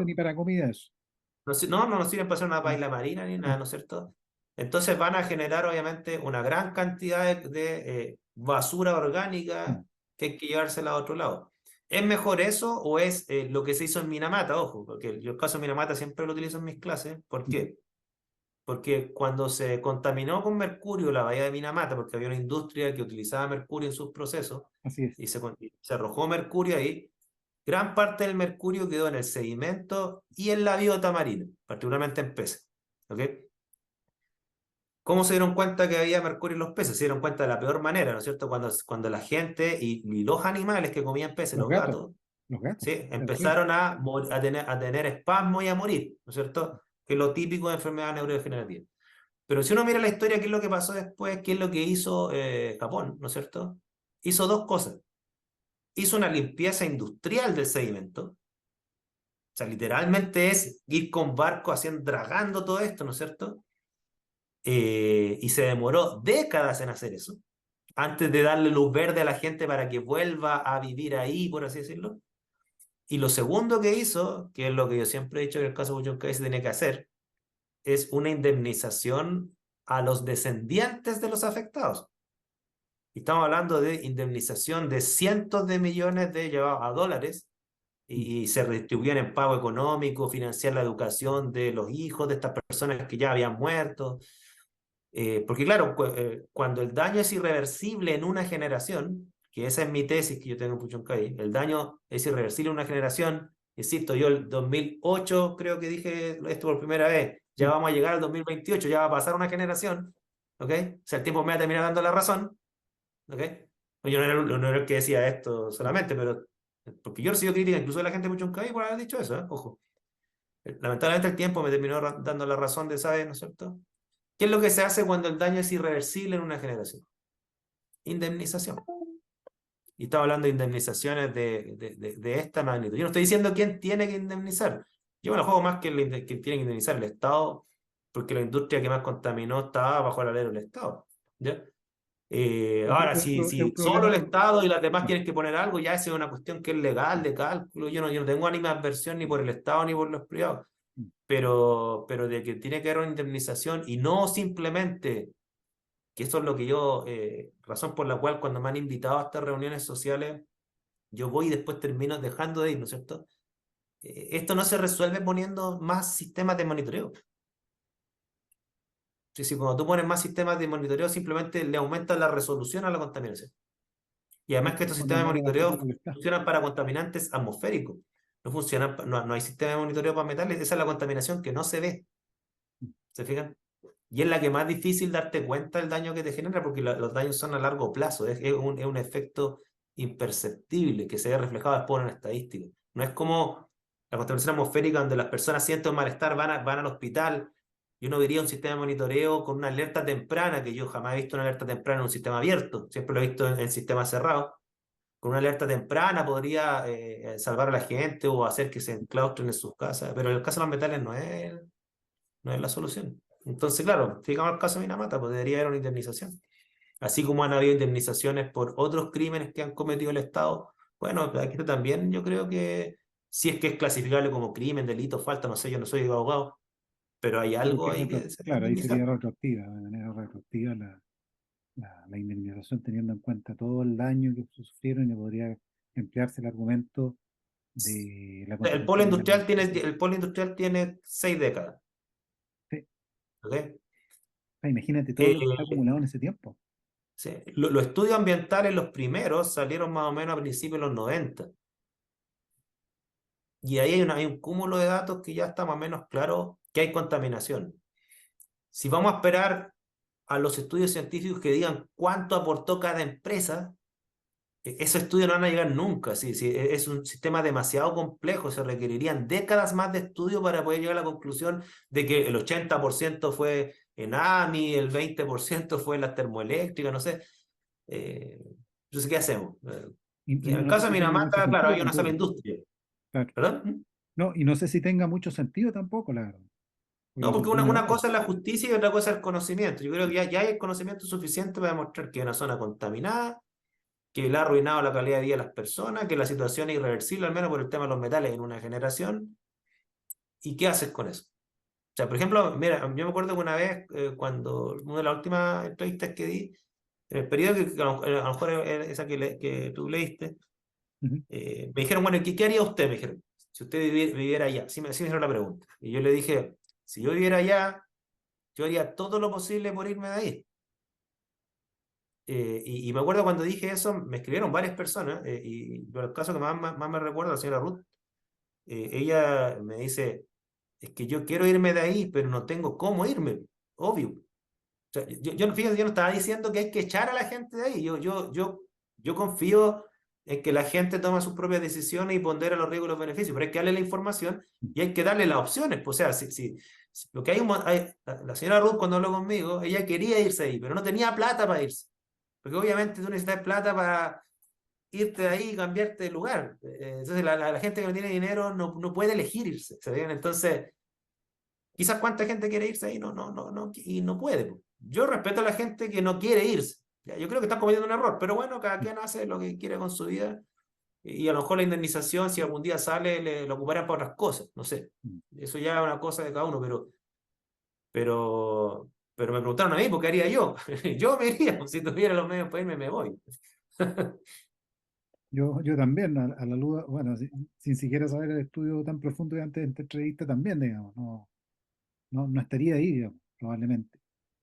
S1: ni para comida eso.
S2: no nos sirven para hacer una
S1: No,
S2: paila marina ni nada,
S1: no,
S2: ¿no es cierto? Entonces van a generar obviamente una gran cantidad de basura orgánica
S1: no.
S2: que hay que llevársela a otro lado. ¿Es mejor eso o es lo que se hizo en Minamata? Ojo, porque yo el caso de Minamata siempre lo utilizo en mis clases. ¿Por
S1: Mm,
S2: qué? Porque cuando se contaminó con mercurio la bahía de Minamata, porque había una industria que utilizaba mercurio en sus procesos,
S1: así es.
S2: y se arrojó mercurio ahí, gran parte del mercurio quedó en el sedimento y en la biota marina, particularmente en peces. ¿Ok? ¿Cómo se dieron cuenta que había mercurio en los peces? Se dieron cuenta de la peor manera, ¿no es cierto? Cuando la gente y los animales que comían peces,
S1: Los
S2: los
S1: gatos,
S2: gatos,
S1: los gatos.
S2: ¿sí?
S1: Terrible.
S2: Empezaron a tener espasmos y a morir, ¿no es cierto? Que es lo típico de enfermedad neurodegenerativa. Pero si uno mira la historia, ¿qué es lo que pasó después? ¿Qué es lo que hizo Japón, ¿no es cierto? Hizo dos cosas. Hizo una limpieza industrial del sedimento. O sea, literalmente es ir con barco haciendo, dragando todo esto, ¿no es cierto? Y se demoró décadas en hacer eso, antes de darle luz verde a la gente para que vuelva a vivir ahí, por así decirlo. Y lo segundo que hizo, que es lo que yo siempre he dicho que en el caso de Buchonkai se tiene que hacer, es una indemnización a los descendientes de los afectados. Y estamos hablando de indemnización de cientos de millones de llevados a dólares
S1: Mm,
S2: y se redistribuían en pago económico, financiar la educación de los hijos de estas personas que ya habían muerto. Porque claro, cuando el daño es irreversible en una generación, que esa es mi tesis que yo tengo en Puchoncaví, el daño es irreversible en una generación, insisto, yo el 2008 creo que dije esto por primera vez, ya
S1: sí,
S2: vamos a llegar al 2028, ya va a pasar una generación, ¿ok? O sea, el tiempo me va a terminar dando la razón, ¿ok? Yo no era el que decía esto
S1: mm,
S2: solamente, pero porque yo recibo crítica incluso de la gente de Puchoncaví por haber dicho eso, ¿eh? Ojo. Lamentablemente el tiempo me terminó dando la razón de, ¿sabes? ¿No es cierto? ¿Qué es lo que se hace cuando el daño es irreversible en una generación? Indemnización. Y estamos hablando de indemnizaciones de esta magnitud. Yo no estoy diciendo quién tiene que indemnizar. Yo me la juego más que, que tiene que indemnizar el Estado, porque la industria que más contaminó estaba bajo el alero del Estado. ¿Ya? Ahora,
S1: Es un
S2: si solo el
S1: problema.
S2: Estado y las demás
S1: Sí,
S2: tienen que poner algo, ya esa es una cuestión que es legal, de cálculo. Yo no tengo ni adversión ni por el Estado ni por los privados,
S1: mm,
S2: pero de que tiene que haber una indemnización y no simplemente, que eso es lo que yo, razón por la cual cuando me han invitado a estas reuniones sociales, yo voy y después termino dejando de ir, ¿no es cierto? Esto no se resuelve poniendo más sistemas de monitoreo. Sí, cuando tú pones más sistemas de monitoreo, simplemente le aumentas la resolución a la contaminación. Y
S1: y
S2: además
S1: en
S2: que
S1: el
S2: estos
S1: fondo
S2: sistemas de
S1: no le da
S2: monitoreo
S1: plata al Estado.
S2: funcionan para contaminantes atmosféricos. No funcionan, no hay sistema de monitoreo para metales. Esa es la contaminación que no se ve.
S1: Mm,
S2: ¿Se fijan? Y es la que más difícil darte cuenta del daño que te genera porque los daños son a largo plazo. Es un efecto imperceptible que se ve reflejado después en estadística. No es como la contaminación atmosférica donde las personas sienten un malestar, van al hospital y uno vería un sistema de monitoreo con una alerta temprana, que yo jamás he visto una alerta temprana en un sistema abierto, siempre lo he visto en sistemas cerrados. Con una alerta temprana podría salvar a la gente o hacer que se enclaustren en sus casas, pero en el caso de los metales no es la solución. Entonces, claro, fijamos el caso de Minamata, pues debería haber una indemnización. Así como han habido indemnizaciones por otros crímenes que han cometido el Estado, bueno, aquí también yo creo que si es que es clasificable como crimen, delito, falta, no sé, yo no soy abogado, pero hay
S1: Pero
S2: algo ahí que se debe
S1: claro, ahí sería
S2: indemnizar.
S1: retroactiva, de manera retroactiva la indemnización teniendo en cuenta todo el daño que sufrieron y podría emplearse el argumento de la contribución de la indemnización.
S2: El polo industrial tiene 6 décadas.
S1: Sí,
S2: ¿Ok?
S1: imagínate todo lo que está
S2: Eh,
S1: acumulado en ese tiempo.
S2: sí, los estudios ambientales, los primeros, salieron más o menos a principios de los 90. Y ahí hay un cúmulo de datos que ya está más o menos claro que hay contaminación. Si vamos a esperar a los estudios científicos que digan cuánto aportó cada empresa, esos estudios no van a llegar nunca. Es un sistema demasiado complejo, se requerirían décadas más de estudio para poder llegar a la conclusión de que el 80% fue en AMI, el 20% fue en las termoeléctricas, no sé. Eh, entonces, ¿qué hacemos?
S1: Y
S2: En el
S1: no sé
S2: caso de
S1: si tenga mucho
S2: Minamata, claro,
S1: sentido
S2: hay una sola
S1: tampoco.
S2: industria.
S1: Claro.
S2: ¿Perdón?
S1: No, y no sé si tenga mucho sentido tampoco, la verdad. Porque
S2: No,
S1: la
S2: porque
S1: solución es
S2: una
S1: obvia.
S2: cosa es la justicia y otra cosa es el conocimiento. Yo creo que ya hay el conocimiento suficiente para demostrar que es una zona contaminada, que le ha arruinado la calidad de vida de las personas, que la situación es irreversible, al menos por el tema de los metales en una generación. ¿Y qué haces con eso? O sea, por ejemplo, mira, yo me acuerdo que una vez, cuando una de las últimas entrevistas que di, en el periodo que a lo mejor era esa que tú leíste,
S1: Ujú.
S2: me dijeron, bueno, ¿qué haría usted? Me dijeron, si usted viviera allá. Sí me hicieron la pregunta. Y yo le dije, si yo viviera allá, yo haría todo lo posible por irme de ahí. Y me acuerdo cuando dije eso, me escribieron varias personas, y pero el caso que más me recuerda, la señora Ruth, ella me dice, es que yo quiero irme de ahí, pero no tengo cómo irme, obvio. O sea, fíjate, yo no estaba diciendo que hay que echar a la gente de ahí, yo confío en que la gente toma sus propias decisiones y pondera los riesgos y los beneficios, pero hay que darle la información y hay que darle las opciones. Pues, o sea, lo que la señora Ruth cuando habló conmigo, ella quería irse ahí, pero no tenía plata para irse. Porque obviamente tú necesitas plata para irte de ahí y cambiarte de lugar. Entonces la gente que no tiene dinero no puede elegir irse. ¿Se ven? Entonces, quizás cuánta gente quiere irse ahí y no puede. Po. Yo respeto a la gente que no quiere irse. Ya, yo creo que están cometiendo un error, pero bueno, cada quien hace lo que quiere con su vida y a lo mejor la indemnización, si algún día sale, lo ocuparán para otras cosas. No sé. Eso ya es una cosa de cada uno, pero me preguntaron a mí, ¿por qué haría yo? Yo me iría, pues, si tuviera los medios para irme, me voy.
S1: Yo también, a la luz, bueno, sin siquiera saber el estudio tan profundo de antes de esta entrevista también, digamos, no estaría ahí, digamos, probablemente.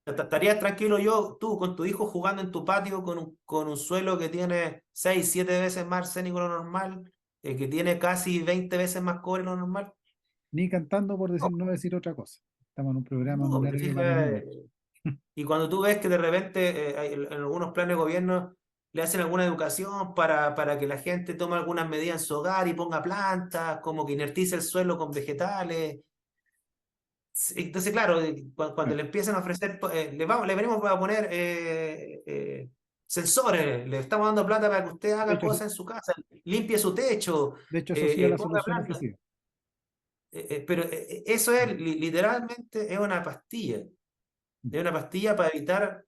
S2: ¿Estarías tranquilo tú, con tu hijo jugando en tu patio con un suelo que tiene 6 7 veces más arsénico de lo normal, que tiene casi 20 veces más cobre de lo normal?
S1: Ni cantando por decir, no decir otra cosa. Estamos en un programa, en
S2: No,
S1: un
S2: te
S1: horario para
S2: fijas,
S1: niños.
S2: y cuando tú ves que de repente en algunos planes de gobierno le hacen alguna educación para que la gente tome algunas medidas en su hogar y ponga plantas, como que inertice el suelo con vegetales. Sí, entonces, claro, cuando
S1: Claro.
S2: le empiezan a ofrecer, le venimos a poner sensores, le estamos dando plata para que usted
S1: De
S2: haga
S1: hecho,
S2: cosas en su casa, limpie su techo,
S1: de hecho, eso sí es la
S2: ponga
S1: solución
S2: plantas.
S1: ofrecida.
S2: pero eso es literalmente es una pastilla. Es una pastilla para evitar,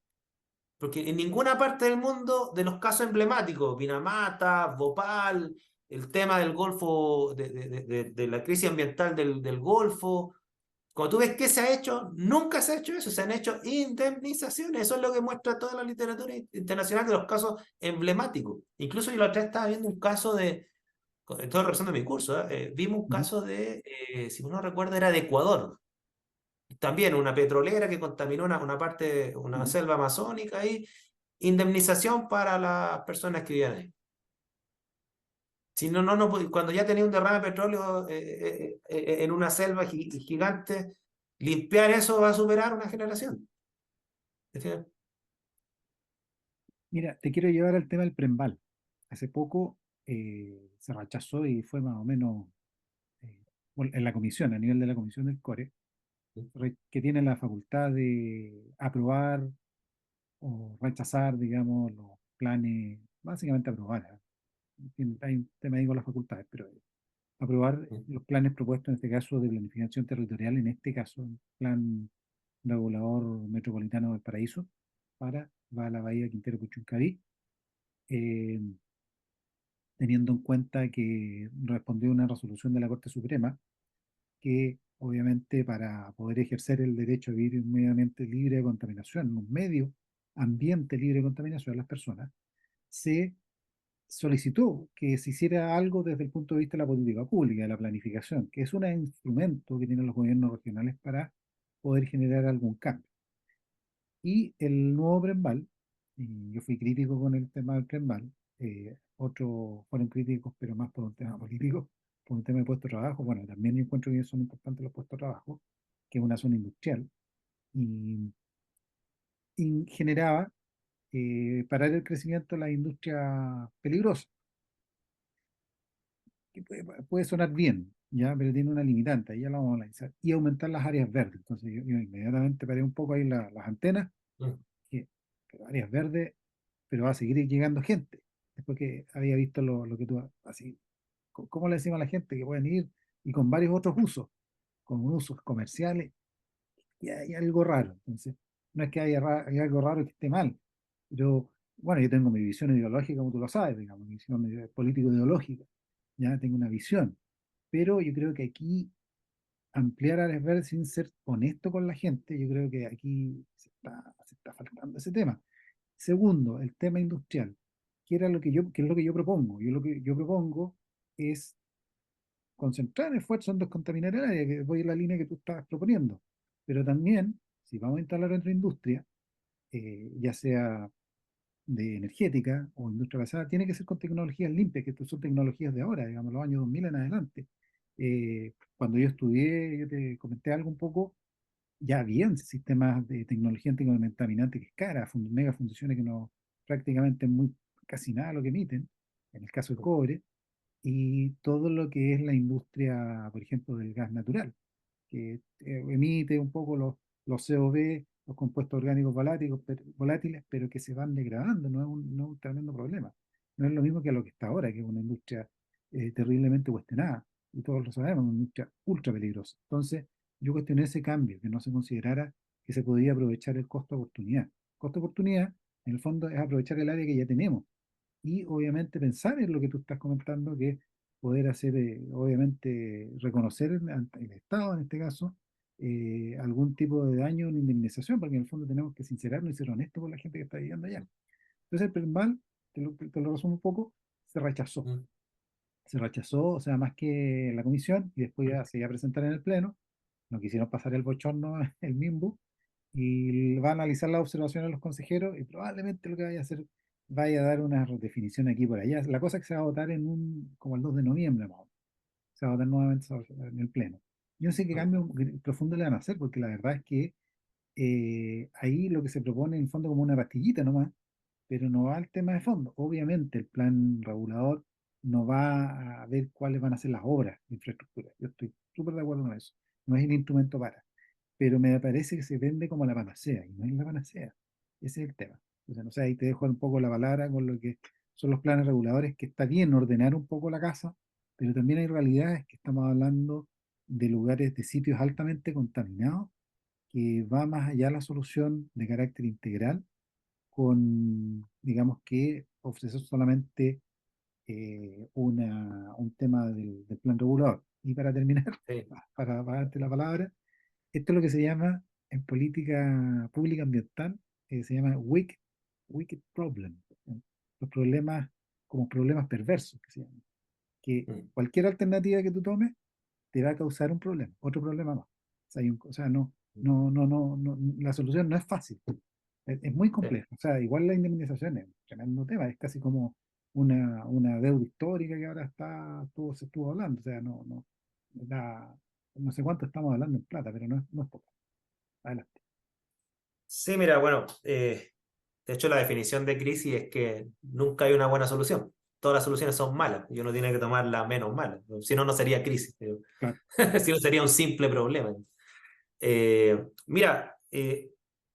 S2: porque en ninguna parte del mundo de los casos emblemáticos, Pinamata, Bhopal, el tema del Golfo, de la crisis ambiental del Golfo, cuando tú ves qué se ha hecho, nunca se ha hecho eso, se han hecho indemnizaciones. Eso es lo que muestra toda la literatura internacional de los casos emblemáticos. Incluso yo la otra vez estaba viendo un caso estoy revisando mi curso, vimos un
S1: Ujú,
S2: caso si no recuerdo, era de Ecuador. También una petrolera que contaminó una parte, una
S1: ujú.
S2: selva amazónica y indemnización para las personas que vivían ahí. Si no, cuando ya tenía un derrame de petróleo en una selva gigante, limpiar eso va a superar una generación. ¿Entiendes?
S1: Mira, te quiero llevar al tema del Prembal. Hace poco se rechazó y fue más o menos eh, bueno, en la comisión, a nivel de la comisión del CORE, que tiene la facultad de aprobar o rechazar, digamos, los planes, básicamente aprobar. Hay un tema ahí con las facultades, pero aprobar los planes propuestos en este caso de planificación territorial, en este caso, el plan regulador metropolitano del Paraíso, va a la bahía Quintero Puchuncaví, eh, teniendo en cuenta que respondió a una resolución de la Corte Suprema que obviamente para poder ejercer el derecho a vivir un medio ambiente libre de contaminación, un medio ambiente libre de contaminación, las personas, se solicitó que se hiciera algo desde el punto de vista de la política pública, de la planificación, que es un instrumento que tienen los gobiernos regionales para poder generar algún cambio. Y el nuevo Prembal, y yo fui crítico con el tema del Prembal, otros fueron críticos, pero más por un tema político, por un tema de puesto de trabajo. Bueno, también yo encuentro que son importantes los puestos de trabajo, que es una zona industrial, y, y generaba parar el crecimiento de la industria peligrosa, que puede sonar bien, ¿ya? Pero tiene una limitante, ya la vamos a analizar, y aumentar las áreas verdes. Entonces yo inmediatamente paré un poco ahí las antenas, que áreas verdes, pero va a seguir llegando gente. Después que había visto lo que tú, así, ¿cómo le decimos a la gente que pueden ir y con varios otros usos, con usos comerciales, y hay algo raro? Entonces, no es que haya algo raro que esté mal, pero bueno, yo tengo mi visión ideológica, como tú lo sabes, digamos, mi visión político-ideológica, ya tengo una visión, pero yo creo que aquí ampliar áreas verdes sin ser honesto con la gente, yo creo que aquí se está faltando ese tema. Segundo, el tema industrial. ¿Qué es lo que yo propongo? Yo lo que yo propongo es concentrar esfuerzos en descontaminar el área, que voy en la línea que tú estás proponiendo. Pero también, si vamos a instalar otra industria, ya sea de energética o industria basada, tiene que ser con tecnologías limpias, que estas son tecnologías de ahora, digamos, los años 2000 en adelante. Cuando yo estudié, yo te comenté algo un poco, ya habían sistemas de tecnología anticontaminante que es cara, mega fundiciones que no prácticamente muy casi nada lo que emiten, en el caso del cobre, y todo lo que es la industria, por ejemplo, del gas natural, que emite un poco los COB, los compuestos orgánicos volátiles, pero que se van degradando, no es un tremendo problema. No es lo mismo que lo que está ahora, que es una industria terriblemente cuestionada, y todos lo sabemos, una industria ultra peligrosa. Entonces, yo cuestioné ese cambio, que no se considerara que se podía aprovechar el costo-oportunidad. Costo-oportunidad, en el fondo, es aprovechar el área que ya tenemos y obviamente pensar en lo que tú estás comentando, que es poder hacer, obviamente, reconocer ante el Estado, en este caso, algún tipo de daño, una indemnización, porque en el fondo tenemos que sincerarnos y ser honestos con la gente que está viviendo allá. Entonces, el PERMAL, te lo resumo un poco, se rechazó. Se rechazó, o sea, más que la comisión, y después ya se iba a presentar en el Pleno, no quisieron pasar el bochorno, el MIMBU, y va a analizar las observaciones de los consejeros y probablemente lo que vaya a hacer, vaya a dar una redefinición aquí y por allá. La cosa es que se va a votar como el 2 de noviembre, más o menos. Se va a votar nuevamente en el Pleno. Yo no sé qué cambio profundo le van a hacer, porque la verdad es que ahí lo que se propone en el fondo como una pastillita nomás, pero no va al tema de fondo. Obviamente el plan regulador no va a ver cuáles van a ser las obras de infraestructura. Yo estoy súper de acuerdo con eso. No es el instrumento para. Pero me parece que se vende como la panacea, y no es la panacea. Ese es el tema. Entonces, no sé, ahí te dejo un poco la palabra con lo que son los planes reguladores, que está bien ordenar un poco la casa, pero también hay realidades que estamos hablando. de lugares, de sitios altamente contaminados, que va más allá de la solución de carácter integral con, digamos que, ofrecer solamente un tema del plan regulador. Y para terminar,
S2: Sí.
S1: para darte la palabra, esto es lo que se llama en política pública ambiental, se llama wicked problem. ¿No? Los problemas como problemas perversos, que se llaman. Que
S2: Mm.
S1: cualquier alternativa que tú tomes te va a causar un problema, otro problema más. O sea, la solución no es fácil, es muy
S2: Sí.
S1: compleja. O sea, igual la indemnización es un tremendo tema, es casi como una deuda histórica que ahora se estuvo hablando. O sea, la- no sé cuánto estamos hablando en plata, pero no es poco. Adelante.
S2: Sí, mira, bueno, de hecho la definición de crisis es que nunca hay una buena solución. Todas las soluciones son malas y uno tiene que tomar la menos mala. Si no, no sería crisis.
S1: Claro.
S2: Si no, sería un simple problema. Mira,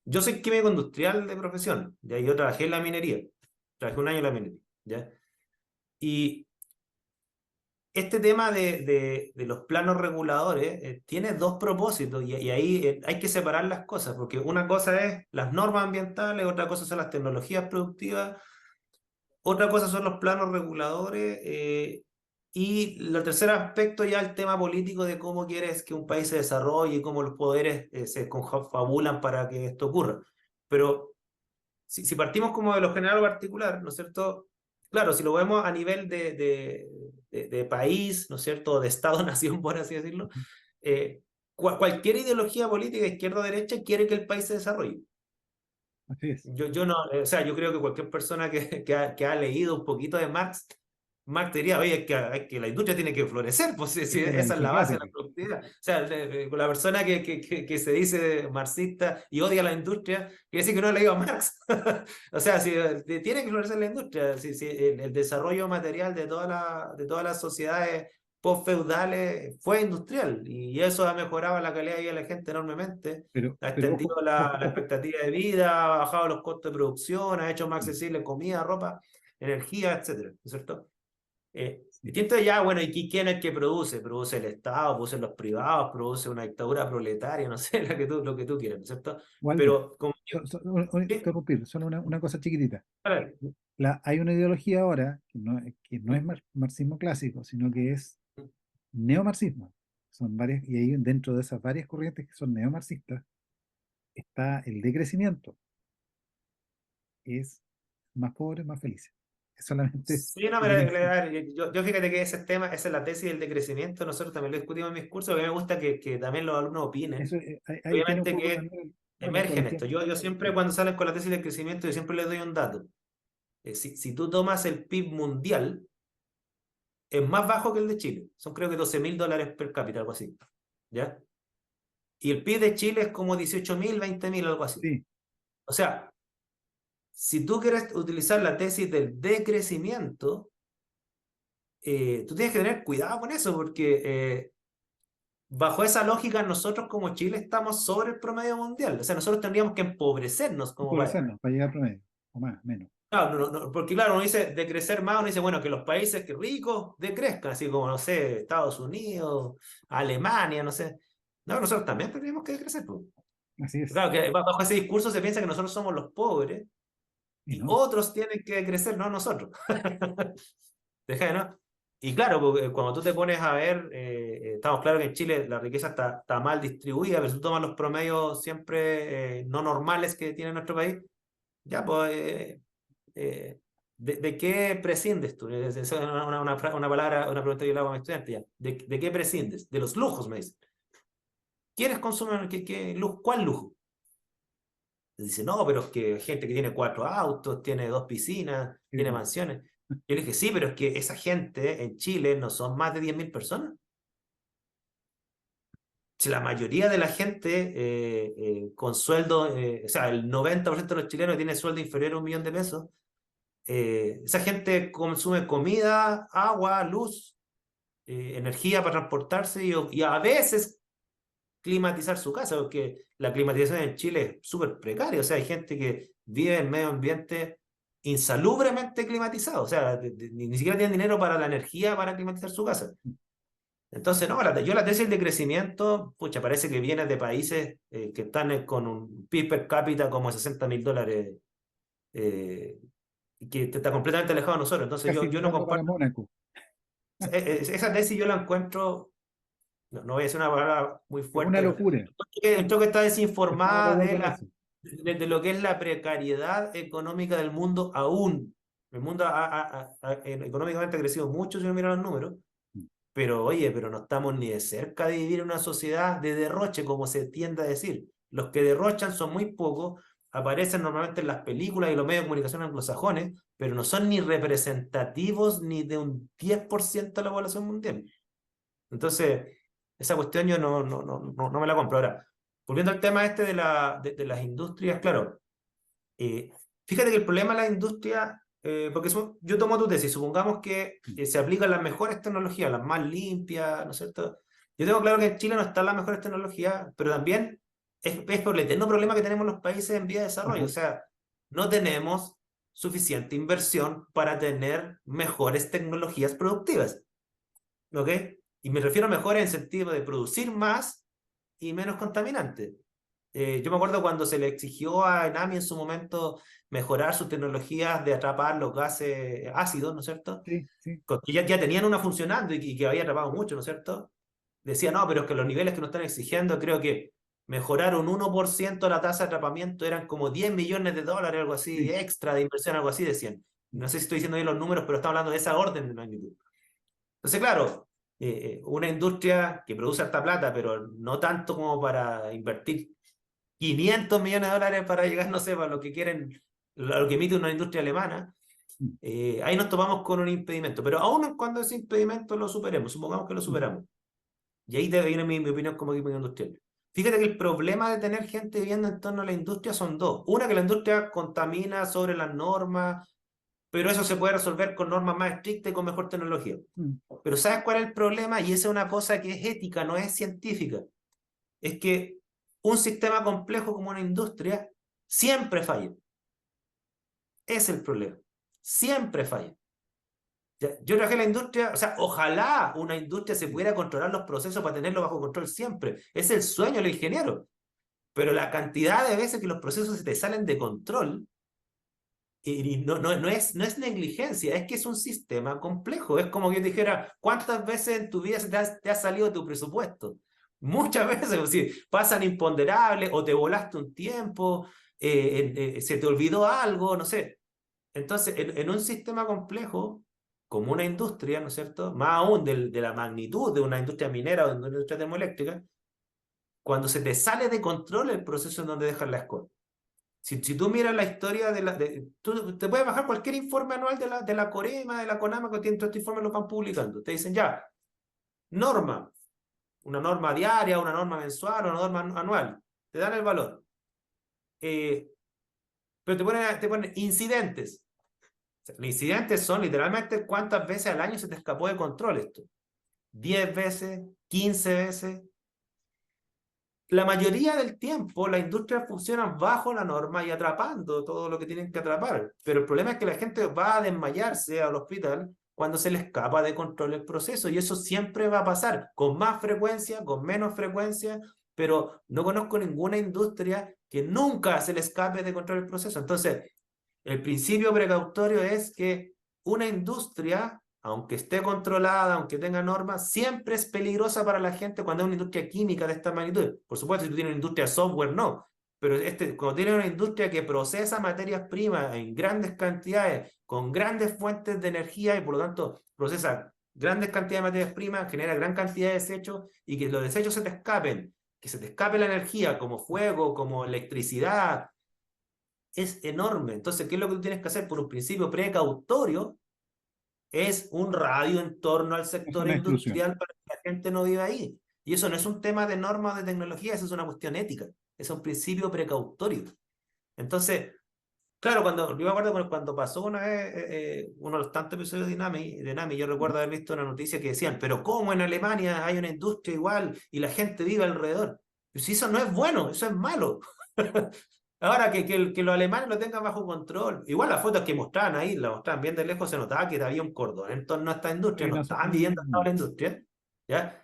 S2: yo soy químico industrial de profesión, ¿ya? Yo trabajé en la minería. Trabajé un año en la minería, ¿ya? Y este tema de los planos reguladores tiene dos propósitos y ahí hay que separar las cosas, porque una cosa es las normas ambientales, otra cosa son las tecnologías productivas, otra cosa son los planos reguladores y el tercer aspecto ya el tema político de cómo quieres que un país se desarrolle y cómo los poderes se confabulan para que esto ocurra. Pero si partimos como de lo general o particular, ¿no es cierto? Claro, si lo vemos a nivel de país, ¿no es cierto? De Estado-nación, por así decirlo, eh, cualquier ideología política, izquierda o derecha, quiere que el país se desarrolle.
S1: Así es.
S2: Yo no, o sea, yo creo que cualquier persona que ha leído un poquito de Marx diría, oye, es que la industria tiene que florecer, pues sí, sí,
S1: Esa es la
S2: esa es la base de la
S1: Sócrates.
S2: productividad. O sea, la persona que se dice marxista y odia la industria, quiere decir que no ha leído a Marx. O sea, si, tiene que florecer la industria, si el desarrollo material de todas las sociedades post-feudales fue industrial y eso ha mejorado la calidad de vida de la gente enormemente, ha
S1: Pero
S2: extendido
S1: ojo,
S2: la,
S1: ojo,
S2: la
S1: ojo.
S2: expectativa de vida, ha bajado los costos de producción, ha hecho más accesible comida, ropa, energía, etcétera, ¿no es cierto?
S1: Sí.
S2: Distinto ya, bueno, ¿y quién es el que produce? Produce el Estado, producen los privados, produce una dictadura proletaria, no sé, lo que tú quieras, ¿no es cierto?
S1: Walter,
S2: Pero como yo, sí,
S1: interrumpir, solo una cosa chiquitita.
S2: vale.
S1: Hay una ideología ahora que no es marxismo clásico, sino que es neomarxismo. Son varias, y ahí dentro de esas varias corrientes que son neomarxistas está el decrecimiento. Es más pobres, más felices. Es solamente
S2: Sí, no, pero
S1: diferencia.
S2: a ver, yo fíjate que ese tema, esa es la tesis del decrecimiento, nosotros también lo discutimos en mis cursos, porque a mí me gusta que también los alumnos opinen.
S1: Eso, ahí tiene un
S2: Obviamente
S1: poco
S2: que
S1: también, bueno, el
S2: emergen
S1: colegio.
S2: esto. Yo siempre cuando salen con la tesis del crecimiento, yo siempre les doy un dato. Si tú tomas el PIB mundial, es más bajo que el de Chile. Son creo que $12.000 per cápita, algo así. ¿Ya? Y el PIB de Chile es como 18.000, 20.000, algo así.
S1: Sí,
S2: O sea, si tú quieres utilizar la tesis del decrecimiento, tú tienes que tener cuidado con eso, porque bajo esa lógica nosotros como Chile estamos sobre el promedio mundial. O sea, nosotros tendríamos que empobrecernos como país.
S1: empobrecernos para llegar al promedio, o más, menos.
S2: Claro, porque claro, uno dice decrecer más, uno dice, bueno, que los países que ricos decrezcan, así como, no sé, Estados Unidos, Alemania, no sé. No, nosotros también tendríamos que decrecer, pues.
S1: Así es.
S2: Claro, que bajo ese discurso se piensa que nosotros somos los pobres
S1: Y
S2: y
S1: no,
S2: otros tienen que crecer, no nosotros. Deja, ¿no? Y claro, porque cuando tú te pones a ver, estamos claros que en Chile la riqueza está mal distribuida, pero si tú tomas los promedios siempre no normales que tiene nuestro país, ya pues, eh, ¿de qué prescindes tú? Esa es una palabra, una pregunta que yo le hago a mis estudiantes ya. ¿De qué prescindes? De los lujos, me dicen. ¿Quiénes consumen cuál lujo? Dice, no, pero es que hay gente que tiene 4 autos, tiene 2 piscinas,
S1: sí,
S2: tiene
S1: no.
S2: mansiones. Yo le dije, sí, pero es que esa gente en Chile no son más de 10.000 personas. Si la mayoría de la gente con sueldo, o sea, el 90% de los chilenos tiene sueldo inferior a 1.000.000 de pesos, esa gente consume comida, agua, luz, energía para transportarse y a veces climatizar su casa, porque la climatización en Chile es súper precaria, o sea, hay gente que vive en medio ambiente insalubremente climatizado, o sea, ni siquiera tienen dinero para la energía para climatizar su casa. Entonces, no, yo la tesis de crecimiento, pucha, parece que viene de países que están con un PIB per cápita como de $60.000, y que está completamente alejado de nosotros. Entonces,
S1: Casi
S2: yo no
S1: mirando para
S2: comparto.
S1: Mónaco.
S2: Esa tesis yo la encuentro, no voy a decir una palabra muy
S1: Es una
S2: fuerte,
S1: locura.
S2: creo que está
S1: Estamos de
S2: desinformada
S1: acuerdo en eso.
S2: de lo que es la precariedad económica del mundo aún. El mundo económicamente ha crecido mucho si uno mira los números, pero oye, pero no estamos ni de cerca de vivir en una sociedad de derroche, como se tiende a decir. Los que derrochan son muy pocos, aparecen normalmente en las películas y los medios de comunicación anglosajones, pero no son ni representativos ni de un 10% de la población mundial. Entonces, esa cuestión yo no me la compro. Ahora, volviendo al tema este de las industrias, claro, eh, fíjate que el problema de la industria, porque yo tomo tu tesis, supongamos que se aplican las mejores tecnologías, las más limpias, ¿no es cierto? Yo tengo claro que en Chile no están las mejores tecnologías, pero también es por el eterno problema que tenemos los países en vía de desarrollo.
S1: Ajá.
S2: O sea, no tenemos suficiente inversión para tener mejores tecnologías productivas, ¿ok? Y me refiero a mejores en sentido de producir más y menos contaminante. Yo me acuerdo cuando se le exigió a Enami en su momento mejorar sus tecnologías de atrapar los gases ácidos, ¿no es cierto?
S1: Sí, sí,
S2: Que ya tenían una funcionando y que había atrapado mucho, ¿no es cierto? Decía, no, pero es que los niveles que nos están exigiendo, creo que mejorar un 1% la tasa de atrapamiento eran como $10 millones, algo así,
S1: sí.
S2: extra de inversión, algo así, decían. No sé si estoy diciendo bien los números, pero estamos hablando de esa orden de magnitud. Entonces, claro, una industria que produce harta plata, pero no tanto como para invertir $500 millones para llegar, no sé, para lo que quieren, lo que emite una industria alemana, ahí nos topamos con un impedimento. Pero aún cuando ese impedimento lo superemos, supongamos que lo superamos, y ahí te viene mi opinión como equipo industrial. Fíjate que el problema de tener gente viviendo en torno a la industria son dos. Una, que la industria contamina sobre las normas, pero eso se puede resolver con normas más estrictas y con mejor tecnología. Pero ¿sabes cuál es el problema? Y esa es una cosa que es ética, no es científica. Es que un sistema complejo como una industria siempre falla. Es el problema. Siempre falla. Yo trabajé en la industria, o sea, ojalá una industria se pudiera controlar los procesos para tenerlo bajo control siempre. Es el sueño del ingeniero. Pero la cantidad de veces que los procesos se te salen de control, y no es negligencia, es que es un sistema complejo. Es como que yo te dijera, ¿cuántas veces en tu vida te ha salido tu presupuesto? Muchas veces, o sea, pasan imponderables o te volaste un tiempo, se te olvidó algo, no sé. Entonces, en un sistema complejo, como una industria, ¿no es cierto? Más aún de la magnitud de una industria minera o de una industria termoeléctrica, cuando se te sale de control el proceso en donde dejas la escoria. Si tú miras la historia tú te puedes bajar cualquier informe anual de la Corema, de la CONAMA, que tienen todos estos informes, los van publicando. Te dicen ya, norma, una norma diaria, una norma mensual, una norma anual. Te dan el valor. Pero te ponen incidentes. O sea, los incidentes son literalmente cuántas veces al año se te escapó de control esto. 10 veces, 15 veces. La mayoría del tiempo las industrias funcionan bajo la norma y atrapando todo lo que tienen que atrapar. Pero el problema es que la gente va a desmayarse al hospital cuando se le escapa de control el proceso. Y eso siempre va a pasar, con más frecuencia, con menos frecuencia, pero no conozco ninguna industria que nunca se le escape de control el proceso. Entonces, el principio precautorio es que una industria, aunque esté controlada, aunque tenga normas, siempre es peligrosa para la gente cuando es una industria química de esta magnitud. Por supuesto, si tú tienes una industria de software, no. Pero cuando tienes una industria que procesa materias primas en grandes cantidades, con grandes fuentes de energía y por lo tanto procesa grandes cantidades de materias primas, genera gran cantidad de desechos y que los desechos se te escapen, que se te escape la energía como fuego, como electricidad, es enorme. Entonces, ¿qué es lo que tú tienes que hacer por un principio precautorio? Es un radio en torno al
S1: Es
S2: sector
S1: una exclusión.
S2: industrial para que la gente no viva ahí. Y eso no es un tema de normas de tecnología, eso es una cuestión ética, es un principio precautorio. Entonces, claro, yo me acuerdo cuando pasó una vez uno de los tantos episodios de Nami, yo recuerdo haber visto una noticia que decían, pero ¿cómo en Alemania hay una industria igual y la gente vive alrededor? Pues si eso no es bueno, eso es malo. Ahora que los alemanes lo tengan bajo control. Igual las fotos que mostraban ahí, la mostraban bien de lejos, se notaba que había un cordón en torno a esta industria,
S1: Sí,
S2: no
S1: no,
S2: estaban viviendo al lado de la industria, ¿ya?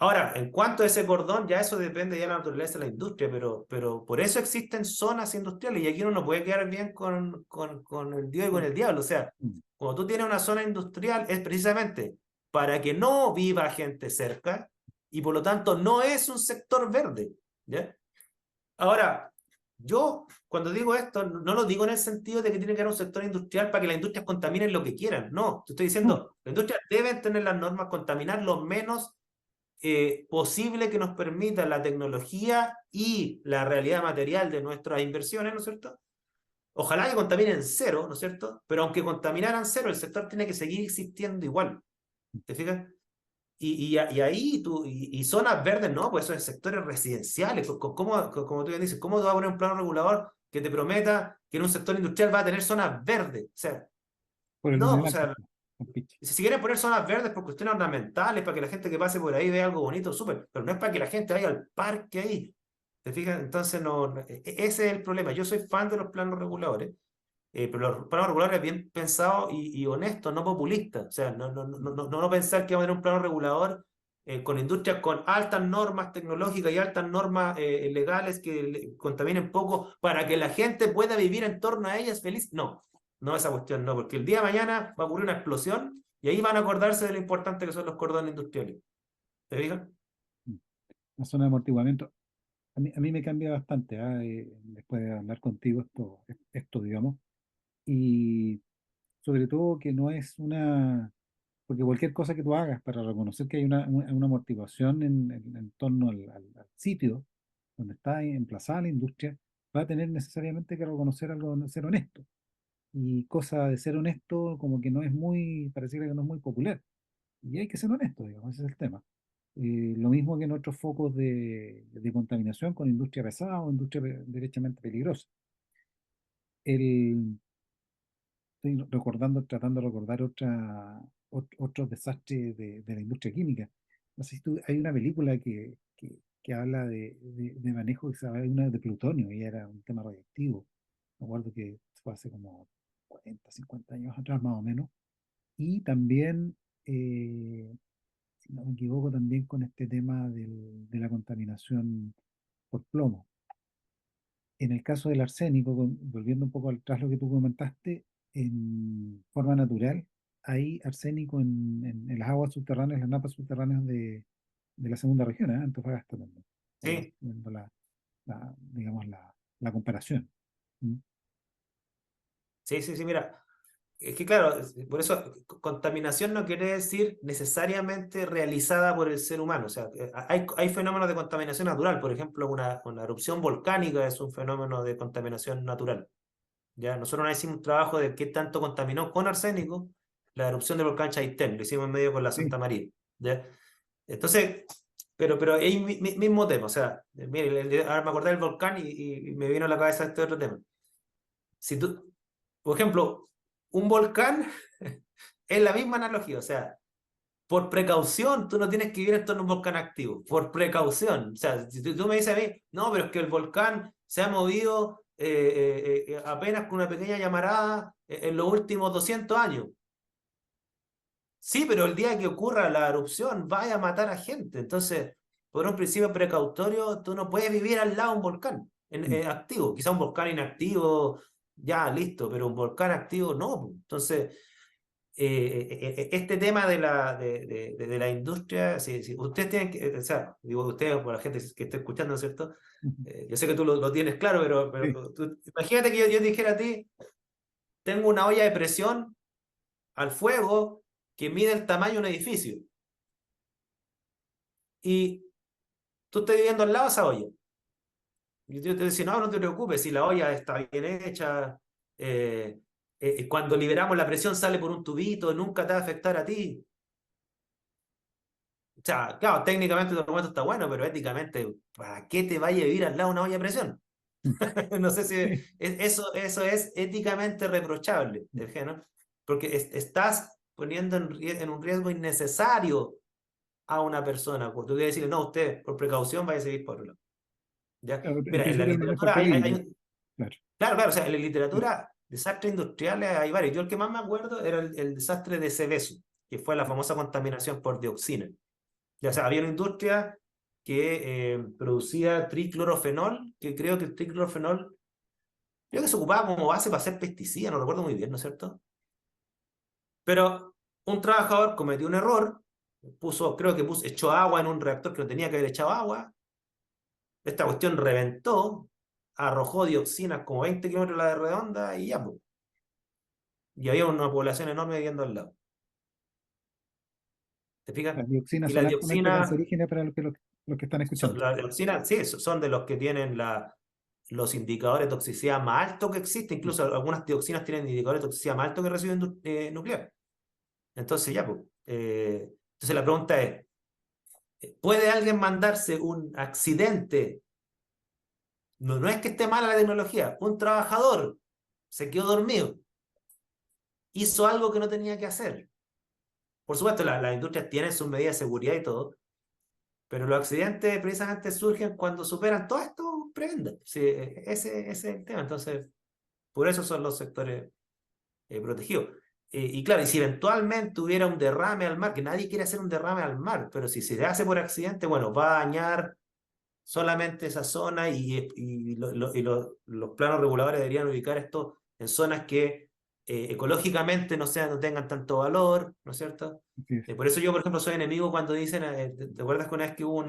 S2: Ahora, en cuanto a ese cordón, ya eso depende ya de la naturaleza de la industria, pero por eso existen zonas industriales y aquí uno no puede quedar bien con el Dios y con el diablo. O sea,
S1: Mm.
S2: cuando tú tienes una zona industrial es precisamente para que no viva gente cerca y por lo tanto no es un sector verde. ¿Ya? Ahora, yo cuando digo esto, no lo digo en el sentido de que tiene que haber un sector industrial para que las industrias contaminen lo que quieran. No, te estoy
S1: No,
S2: diciendo, las industrias deben tener las normas, contaminar lo menos posible que nos permita la tecnología y la realidad material de nuestras inversiones, ¿no es cierto? Ojalá que contaminen cero, ¿no es cierto? Pero aunque contaminaran cero, el sector tiene que seguir existiendo igual. ¿Te fijas? Y ahí y zonas verdes, no, pues eso es sectores residenciales. Como tú bien dices, ¿cómo tú vas a poner un plano regulador que te prometa que en un sector industrial va a tener zonas verdes? O sea,
S1: por el
S2: no, o
S1: humedal,
S2: sea,
S1: compite.
S2: si quieren poner zonas verdes por cuestiones ornamentales, para que la gente que pase por ahí vea algo bonito, súper, pero no es para que la gente vaya al parque ahí. ¿Te fijas? Entonces, ese es el problema. Yo soy fan de los planos reguladores, pero los planos reguladores bien pensados y honestos, no populistas. O sea, no pensar que vamos a tener un plano regulador con industrias con altas normas tecnológicas y altas normas legales que contaminen poco para que la gente pueda vivir en torno a ellas feliz. No, no esa cuestión, no, porque el día de mañana va a ocurrir una explosión y ahí van a acordarse de lo importante que son los cordones industriales. ¿Te fijas?
S1: Mm. La zona de amortiguamiento, a mí me cambia bastante, después de hablar contigo esto, digamos, y sobre todo que no es porque cualquier cosa que tú hagas para reconocer que hay una amortiguación en torno al sitio donde está emplazada la industria, va a tener necesariamente que reconocer algo, ser honesto. Y cosa de ser honesto como que no es muy, pareciera que no es muy popular. Y hay que ser honesto, digamos, ese es el tema. Lo mismo que en otros focos de contaminación con industria pesada o industria derechamente peligrosa. El, Estoy recordando, tratando de recordar otros desastres de la industria química. No sé si hay una película que habla de manejo, que se habla una de plutonio y era un tema radiactivo. Me acuerdo que fue hace como 40, 50 años atrás más o menos. Y también, si no me equivoco, también con este tema de la contaminación por plomo. En el caso del arsénico, volviendo un poco atrás lo que tú comentaste, en forma natural hay arsénico en las aguas subterráneas, las napas subterráneas de la segunda región, Antofagasta también. Estamos
S2: Sí,
S1: viendo digamos, la comparación. ¿Mm?
S2: sí, mira. Es que claro, por eso contaminación no quiere decir necesariamente realizada por el ser humano. O sea, hay fenómenos de contaminación natural. Por ejemplo, una erupción volcánica es un fenómeno de contaminación natural. ¿Ya? Nosotros no hicimos un trabajo de qué tanto contaminó con arsénico la erupción del volcán Chaitén. Lo hicimos en medio con la
S1: Sí,
S2: Santa María. ¿Ya? Entonces, pero es mismo tema. O sea, mire, ahora me acordé del volcán y me vino a la cabeza este otro tema. Si tú, por ejemplo, un volcán es la misma analogía, o sea, por precaución, tú no tienes que vivir en torno a un volcán activo, por precaución. O sea, si tú me dices a mí, no, pero es que el volcán se ha movido apenas con una pequeña llamarada en los últimos 200 años. Sí, pero el día que ocurra la erupción vaya a matar a gente. Entonces, por un principio precautorio, tú no puedes vivir al lado de un volcán
S1: mm,
S2: activo. Quizá un volcán inactivo, ya listo, pero un volcán activo no. Entonces, este tema de la industria, si ustedes tienen que, o sea, digo ustedes, por la gente que está escuchando, ¿no es cierto?
S1: ujú,
S2: Yo sé que tú lo tienes claro,
S1: sí,
S2: pero imagínate que yo dijera a ti, tengo una olla de presión al fuego que mide el tamaño de un edificio y tú estás viviendo al lado de esa olla. Y yo te decía, no te preocupes, si la olla está bien hecha, cuando liberamos la presión sale por un tubito, nunca te va a afectar a ti. O sea, claro, técnicamente tu argumento está bueno, pero éticamente, ¿para qué te vaya a vivir al lado de una olla de presión?
S1: mm,
S2: No sé si
S1: sí,
S2: eso es éticamente reprochable,
S1: mm,
S2: ¿no? Porque estás poniendo en un riesgo innecesario a una persona. Tú quieres decirle, no, usted por precaución vaya a seguir por otro lado. ¿Ya?
S1: claro, en
S2: Mira, en la
S1: principio el manejo del
S2: literatura
S1: peligro, claro,
S2: claro, o sea, en la
S1: sí,
S2: literatura, desastres industriales hay varios. Yo el que más me acuerdo era el desastre de Seveso, que fue la
S1: sí,
S2: famosa contaminación por dioxina. Ya, o sea, había una industria que producía triclorofenol, que creo que el triclorofenol, creo que se ocupaba como base para hacer pesticidas, no recuerdo muy bien, ¿no es cierto? Pero un trabajador cometió un error, echó agua en un reactor que no tenía que haber echado agua, esta cuestión reventó, arrojó dioxinas como 20 kilómetros a la redonda y ya, pues. Y había una población enorme viviendo al lado. ¿Te fijas?
S1: Las dioxinas
S2: Y
S1: son
S2: las
S1: altamente
S2: dioxinas,
S1: cancerígenas para los que están escuchando.
S2: las dioxinas, sí, son de los que tienen los indicadores de toxicidad más altos que existen. Incluso algunas dioxinas tienen indicadores de toxicidad más altos que residuos nuclear. Entonces, ya, pues. Entonces la pregunta es, ¿puede alguien mandarse un accidente? No, no es que esté mala la tecnología. Un trabajador se quedó dormido, hizo algo que no tenía que hacer. Por supuesto, las industrias tienen sus medidas de seguridad y todo, pero los accidentes precisamente surgen cuando superan todo esto prebendas. Sí, ese es el tema. Entonces, por eso son los sectores protegidos. Y claro, y si eventualmente hubiera un derrame al mar, que nadie quiere hacer un derrame al mar, pero si se hace por accidente, bueno, va a dañar solamente esa zona los planos reguladores deberían ubicar esto en zonas que ecológicamente no tengan tanto valor, ¿no es cierto?
S1: Así es.
S2: Por eso yo, por ejemplo, soy enemigo cuando dicen, ¿te acuerdas que una vez que hubo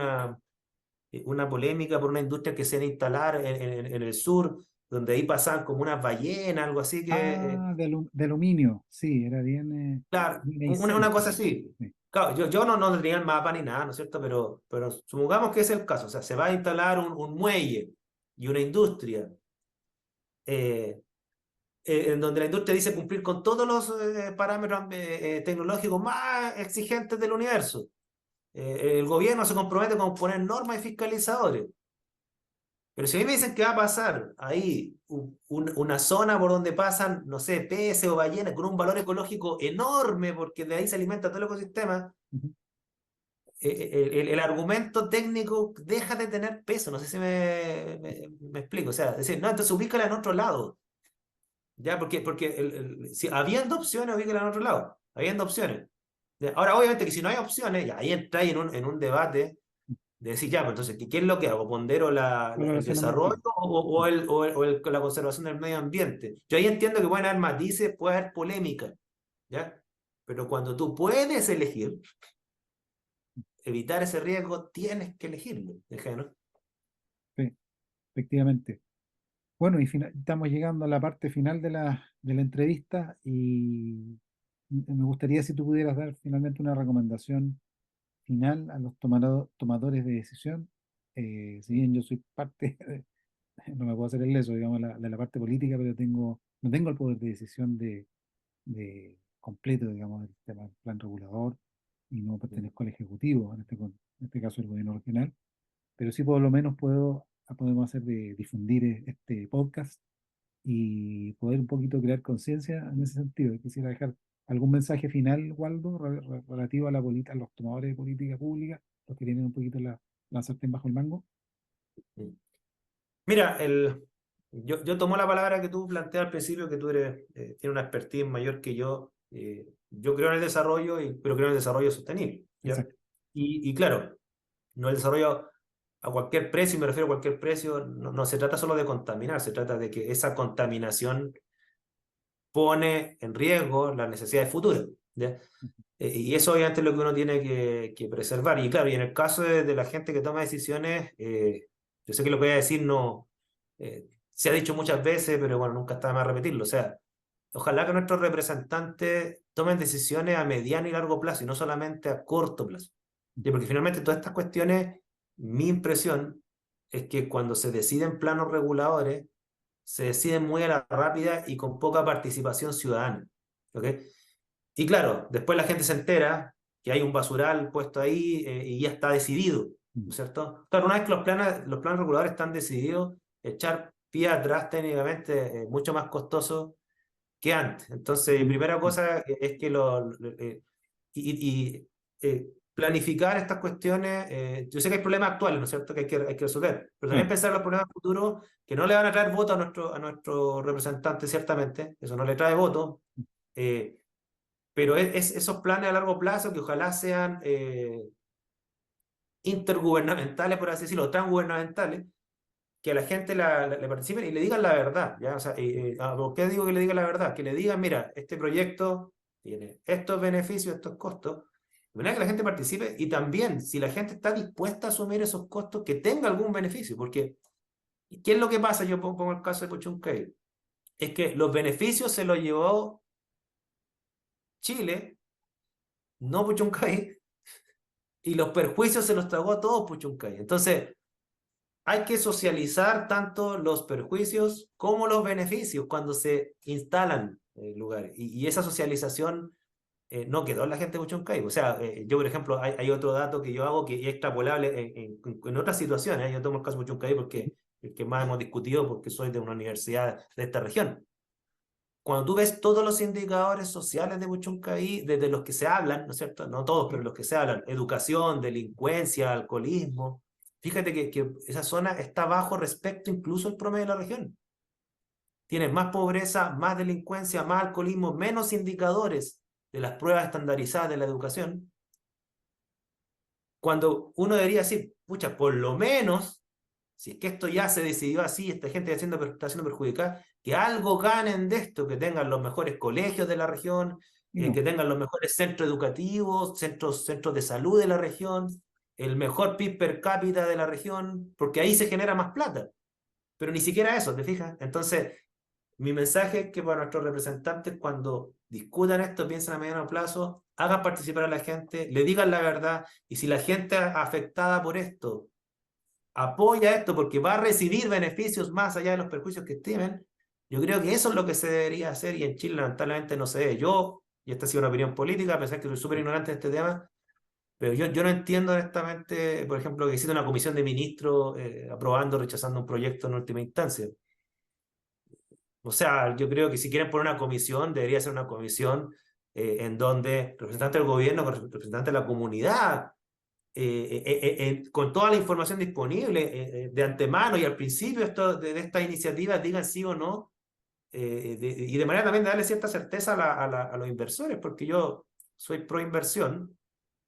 S2: una polémica por una industria que se iba a instalar en el sur, donde ahí pasaban como unas ballenas, algo así que,
S1: Ah, de aluminio, sí, era bien
S2: claro, una
S1: luminiscente.
S2: cosa así.
S1: Sí.
S2: Claro, yo no tenía el mapa ni nada, ¿no es cierto? Pero supongamos que es el caso, o sea, se va a instalar un muelle y una industria, eh, en donde la industria dice cumplir con todos los parámetros tecnológicos más exigentes del universo. El gobierno se compromete con poner normas y fiscalizadores. Pero si a mí me dicen que va a pasar ahí una zona por donde pasan, no sé, peces o ballenas con un valor ecológico enorme, porque de ahí se alimenta todo el ecosistema,
S1: Ujú.
S2: el argumento técnico deja de tener peso. No sé si me explico. O sea, decir, no, entonces ubícala en otro lado. ¿Ya? Porque si, habiendo opciones, ubícala en otro lado. Habiendo opciones. ¿Ya? Ahora, obviamente que si no hay opciones, ya ahí entra en un debate de decir, ya, pues entonces, ¿qué es lo que hago? ¿Pondero el
S1: Valoración
S2: desarrollo
S1: ambiental.
S2: la conservación del medio ambiente? Yo ahí entiendo que pueden haber matices, puede haber polémica, ¿ya? Pero cuando tú puedes elegir, evitar ese riesgo, tienes que elegirlo, ¿no?
S1: Sí, efectivamente. Bueno, y estamos llegando a la parte final de la entrevista y me gustaría si tú pudieras dar finalmente una recomendación final a los tomadores de decisión. Si bien yo soy parte, no me puedo hacer el leso, digamos, de la parte política, pero no tengo el poder de decisión de completo, digamos, del tema del plan regulador y no pertenezco al Ejecutivo, en este caso el gobierno regional, pero sí por lo menos podemos hacer de difundir este podcast y poder un poquito crear conciencia en ese sentido. Quisiera dejar algún mensaje final, Waldo, relativo a a los tomadores de política pública, los que tienen un poquito la sartén bajo el mango.
S2: Mira, yo tomo la palabra que tú planteas al principio, que tú tienes una expertise mayor que yo. Yo creo en el desarrollo, pero creo en el desarrollo sostenible, ¿ya?
S1: Exacto.
S2: Y claro, no el desarrollo a cualquier precio, y me refiero a cualquier precio, no se trata solo de contaminar, se trata de que esa contaminación pone en riesgo las necesidades futuras, ¿ya? Y eso obviamente es lo que uno tiene que preservar. Y claro, y en el caso de la gente que toma decisiones, yo sé que lo que voy a decir no se ha dicho muchas veces, pero bueno, nunca está de más repetirlo. O sea, ojalá que nuestros representantes tomen decisiones a mediano y largo plazo y no solamente a corto plazo. ¿Ya? Porque finalmente todas estas cuestiones, mi impresión es que cuando se deciden planos reguladores, se deciden muy a la rápida y con poca participación ciudadana. ¿Ok? Y claro, después la gente se entera que hay un basural puesto ahí y ya está decidido, ¿no
S1: Mm.
S2: es cierto? Claro, una vez que los planes reguladores están decididos, echar pie atrás técnicamente es mucho más costoso que antes. Entonces, primera
S1: Mm.
S2: cosa es que planificar estas cuestiones, yo sé que hay problemas actuales, ¿no es cierto?, que hay que resolver, pero también
S1: Sí,
S2: pensar en los problemas futuros que no le van a traer votos a nuestro representante, ciertamente, eso no le trae votos. eh, pero esos planes a largo plazo que ojalá sean intergubernamentales, por así decirlo, transgubernamentales, que a la gente le participen y le digan la verdad, ¿ya? O sea, ¿por qué digo que le digan la verdad? Que le digan, mira, este proyecto tiene estos beneficios, estos costos, de manera que la gente participe y también, si la gente está dispuesta a asumir esos costos, que tenga algún beneficio, porque ¿qué es lo que pasa? Yo pongo el caso de Puchuncaví, es que los beneficios se los llevó Chile, no Puchuncaví, y los perjuicios se los tragó a todos Puchuncaví. Entonces, hay que socializar tanto los perjuicios como los beneficios cuando se instalan lugares. Y esa socialización no quedó en la gente de Puchuncaví. O sea, yo, por ejemplo, hay otro dato que yo hago que es extrapolable en otras situaciones. Yo tomo el caso de Puchuncaví porque el que más hemos discutido porque soy de una universidad de esta región. Cuando tú ves todos los indicadores sociales de Puchuncaví, desde los que se hablan, ¿no es cierto? No todos, pero los que se hablan, educación, delincuencia, alcoholismo, fíjate que esa zona está bajo respecto incluso al promedio de la región. Tienes más pobreza, más delincuencia, más alcoholismo, menos indicadores de las pruebas estandarizadas de la educación. Cuando uno debería decir, pucha, por lo menos, si es que esto ya se decidió así, esta gente está siendo perjudicada, que algo ganen de esto, que tengan los mejores colegios de la región,
S1: Y no,
S2: que tengan los mejores centros educativos, centros de salud de la región, el mejor PIB per cápita de la región, porque ahí se genera más plata. Pero ni siquiera eso, ¿te fijas? Entonces, mi mensaje es que para nuestros representantes, cuando discutan esto, piensen a mediano plazo, hagan participar a la gente, le digan la verdad, y si la gente afectada por esto apoya esto porque va a recibir beneficios más allá de los perjuicios que estimen, yo creo que eso es lo que se debería hacer y en Chile lamentablemente no se ve. Yo, y esta ha sido una opinión política, a pesar que soy súper ignorante de este tema, pero yo no entiendo honestamente, por ejemplo, que existe una comisión de ministros aprobando o rechazando un proyecto en última instancia. O sea, yo creo que si quieren poner una comisión, debería ser una comisión en donde representantes del gobierno, representantes de la comunidad, con toda la información disponible de antemano y al principio de esta iniciativa digan sí o no, y de manera también de darle cierta certeza a los inversores, porque yo soy pro inversión,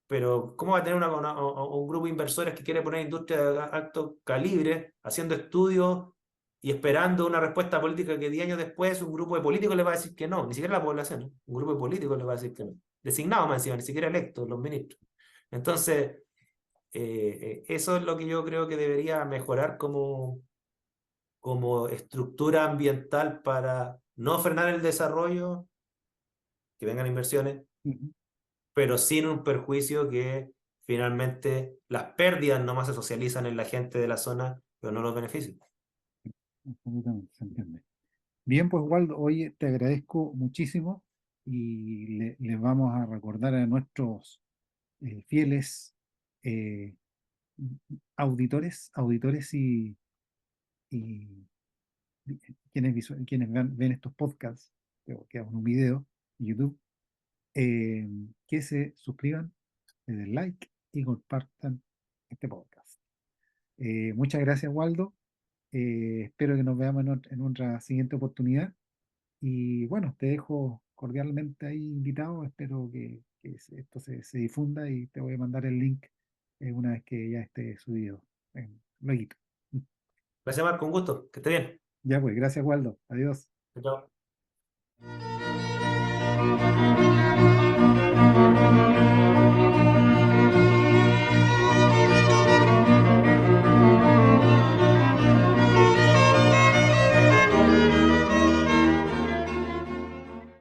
S2: pero ¿cómo va a tener un grupo de inversores que quiere poner industria de alto calibre, haciendo estudios y esperando una respuesta política que 10 años después un grupo de políticos le va a decir que no, ni siquiera la población, ¿no? Un grupo de políticos le va a decir que no, designados más encima, ni siquiera electos, los ministros. Entonces, eso es lo que yo creo que debería mejorar como estructura ambiental para no frenar el desarrollo, que vengan inversiones,
S1: ujú,
S2: pero sin un perjuicio que finalmente las pérdidas nomás se socializan en la gente de la zona, pero no los beneficios.
S1: absolutamente, se entiende. Bien, pues Waldo, oye, te agradezco muchísimo y les vamos a recordar a nuestros fieles eh, auditores y quienes ven estos podcasts, que hagan un video en YouTube, eh, que se suscriban, le den like y compartan este podcast. Muchas gracias, Waldo. Espero que nos veamos en otra siguiente oportunidad. Y bueno, te dejo cordialmente ahí invitado. Espero que esto se difunda y te voy a mandar el link una vez que ya esté subido. Luego.
S2: Gracias, Marco, un gusto, que esté bien.
S1: Ya pues, gracias, Waldo. Adiós.
S2: Chao.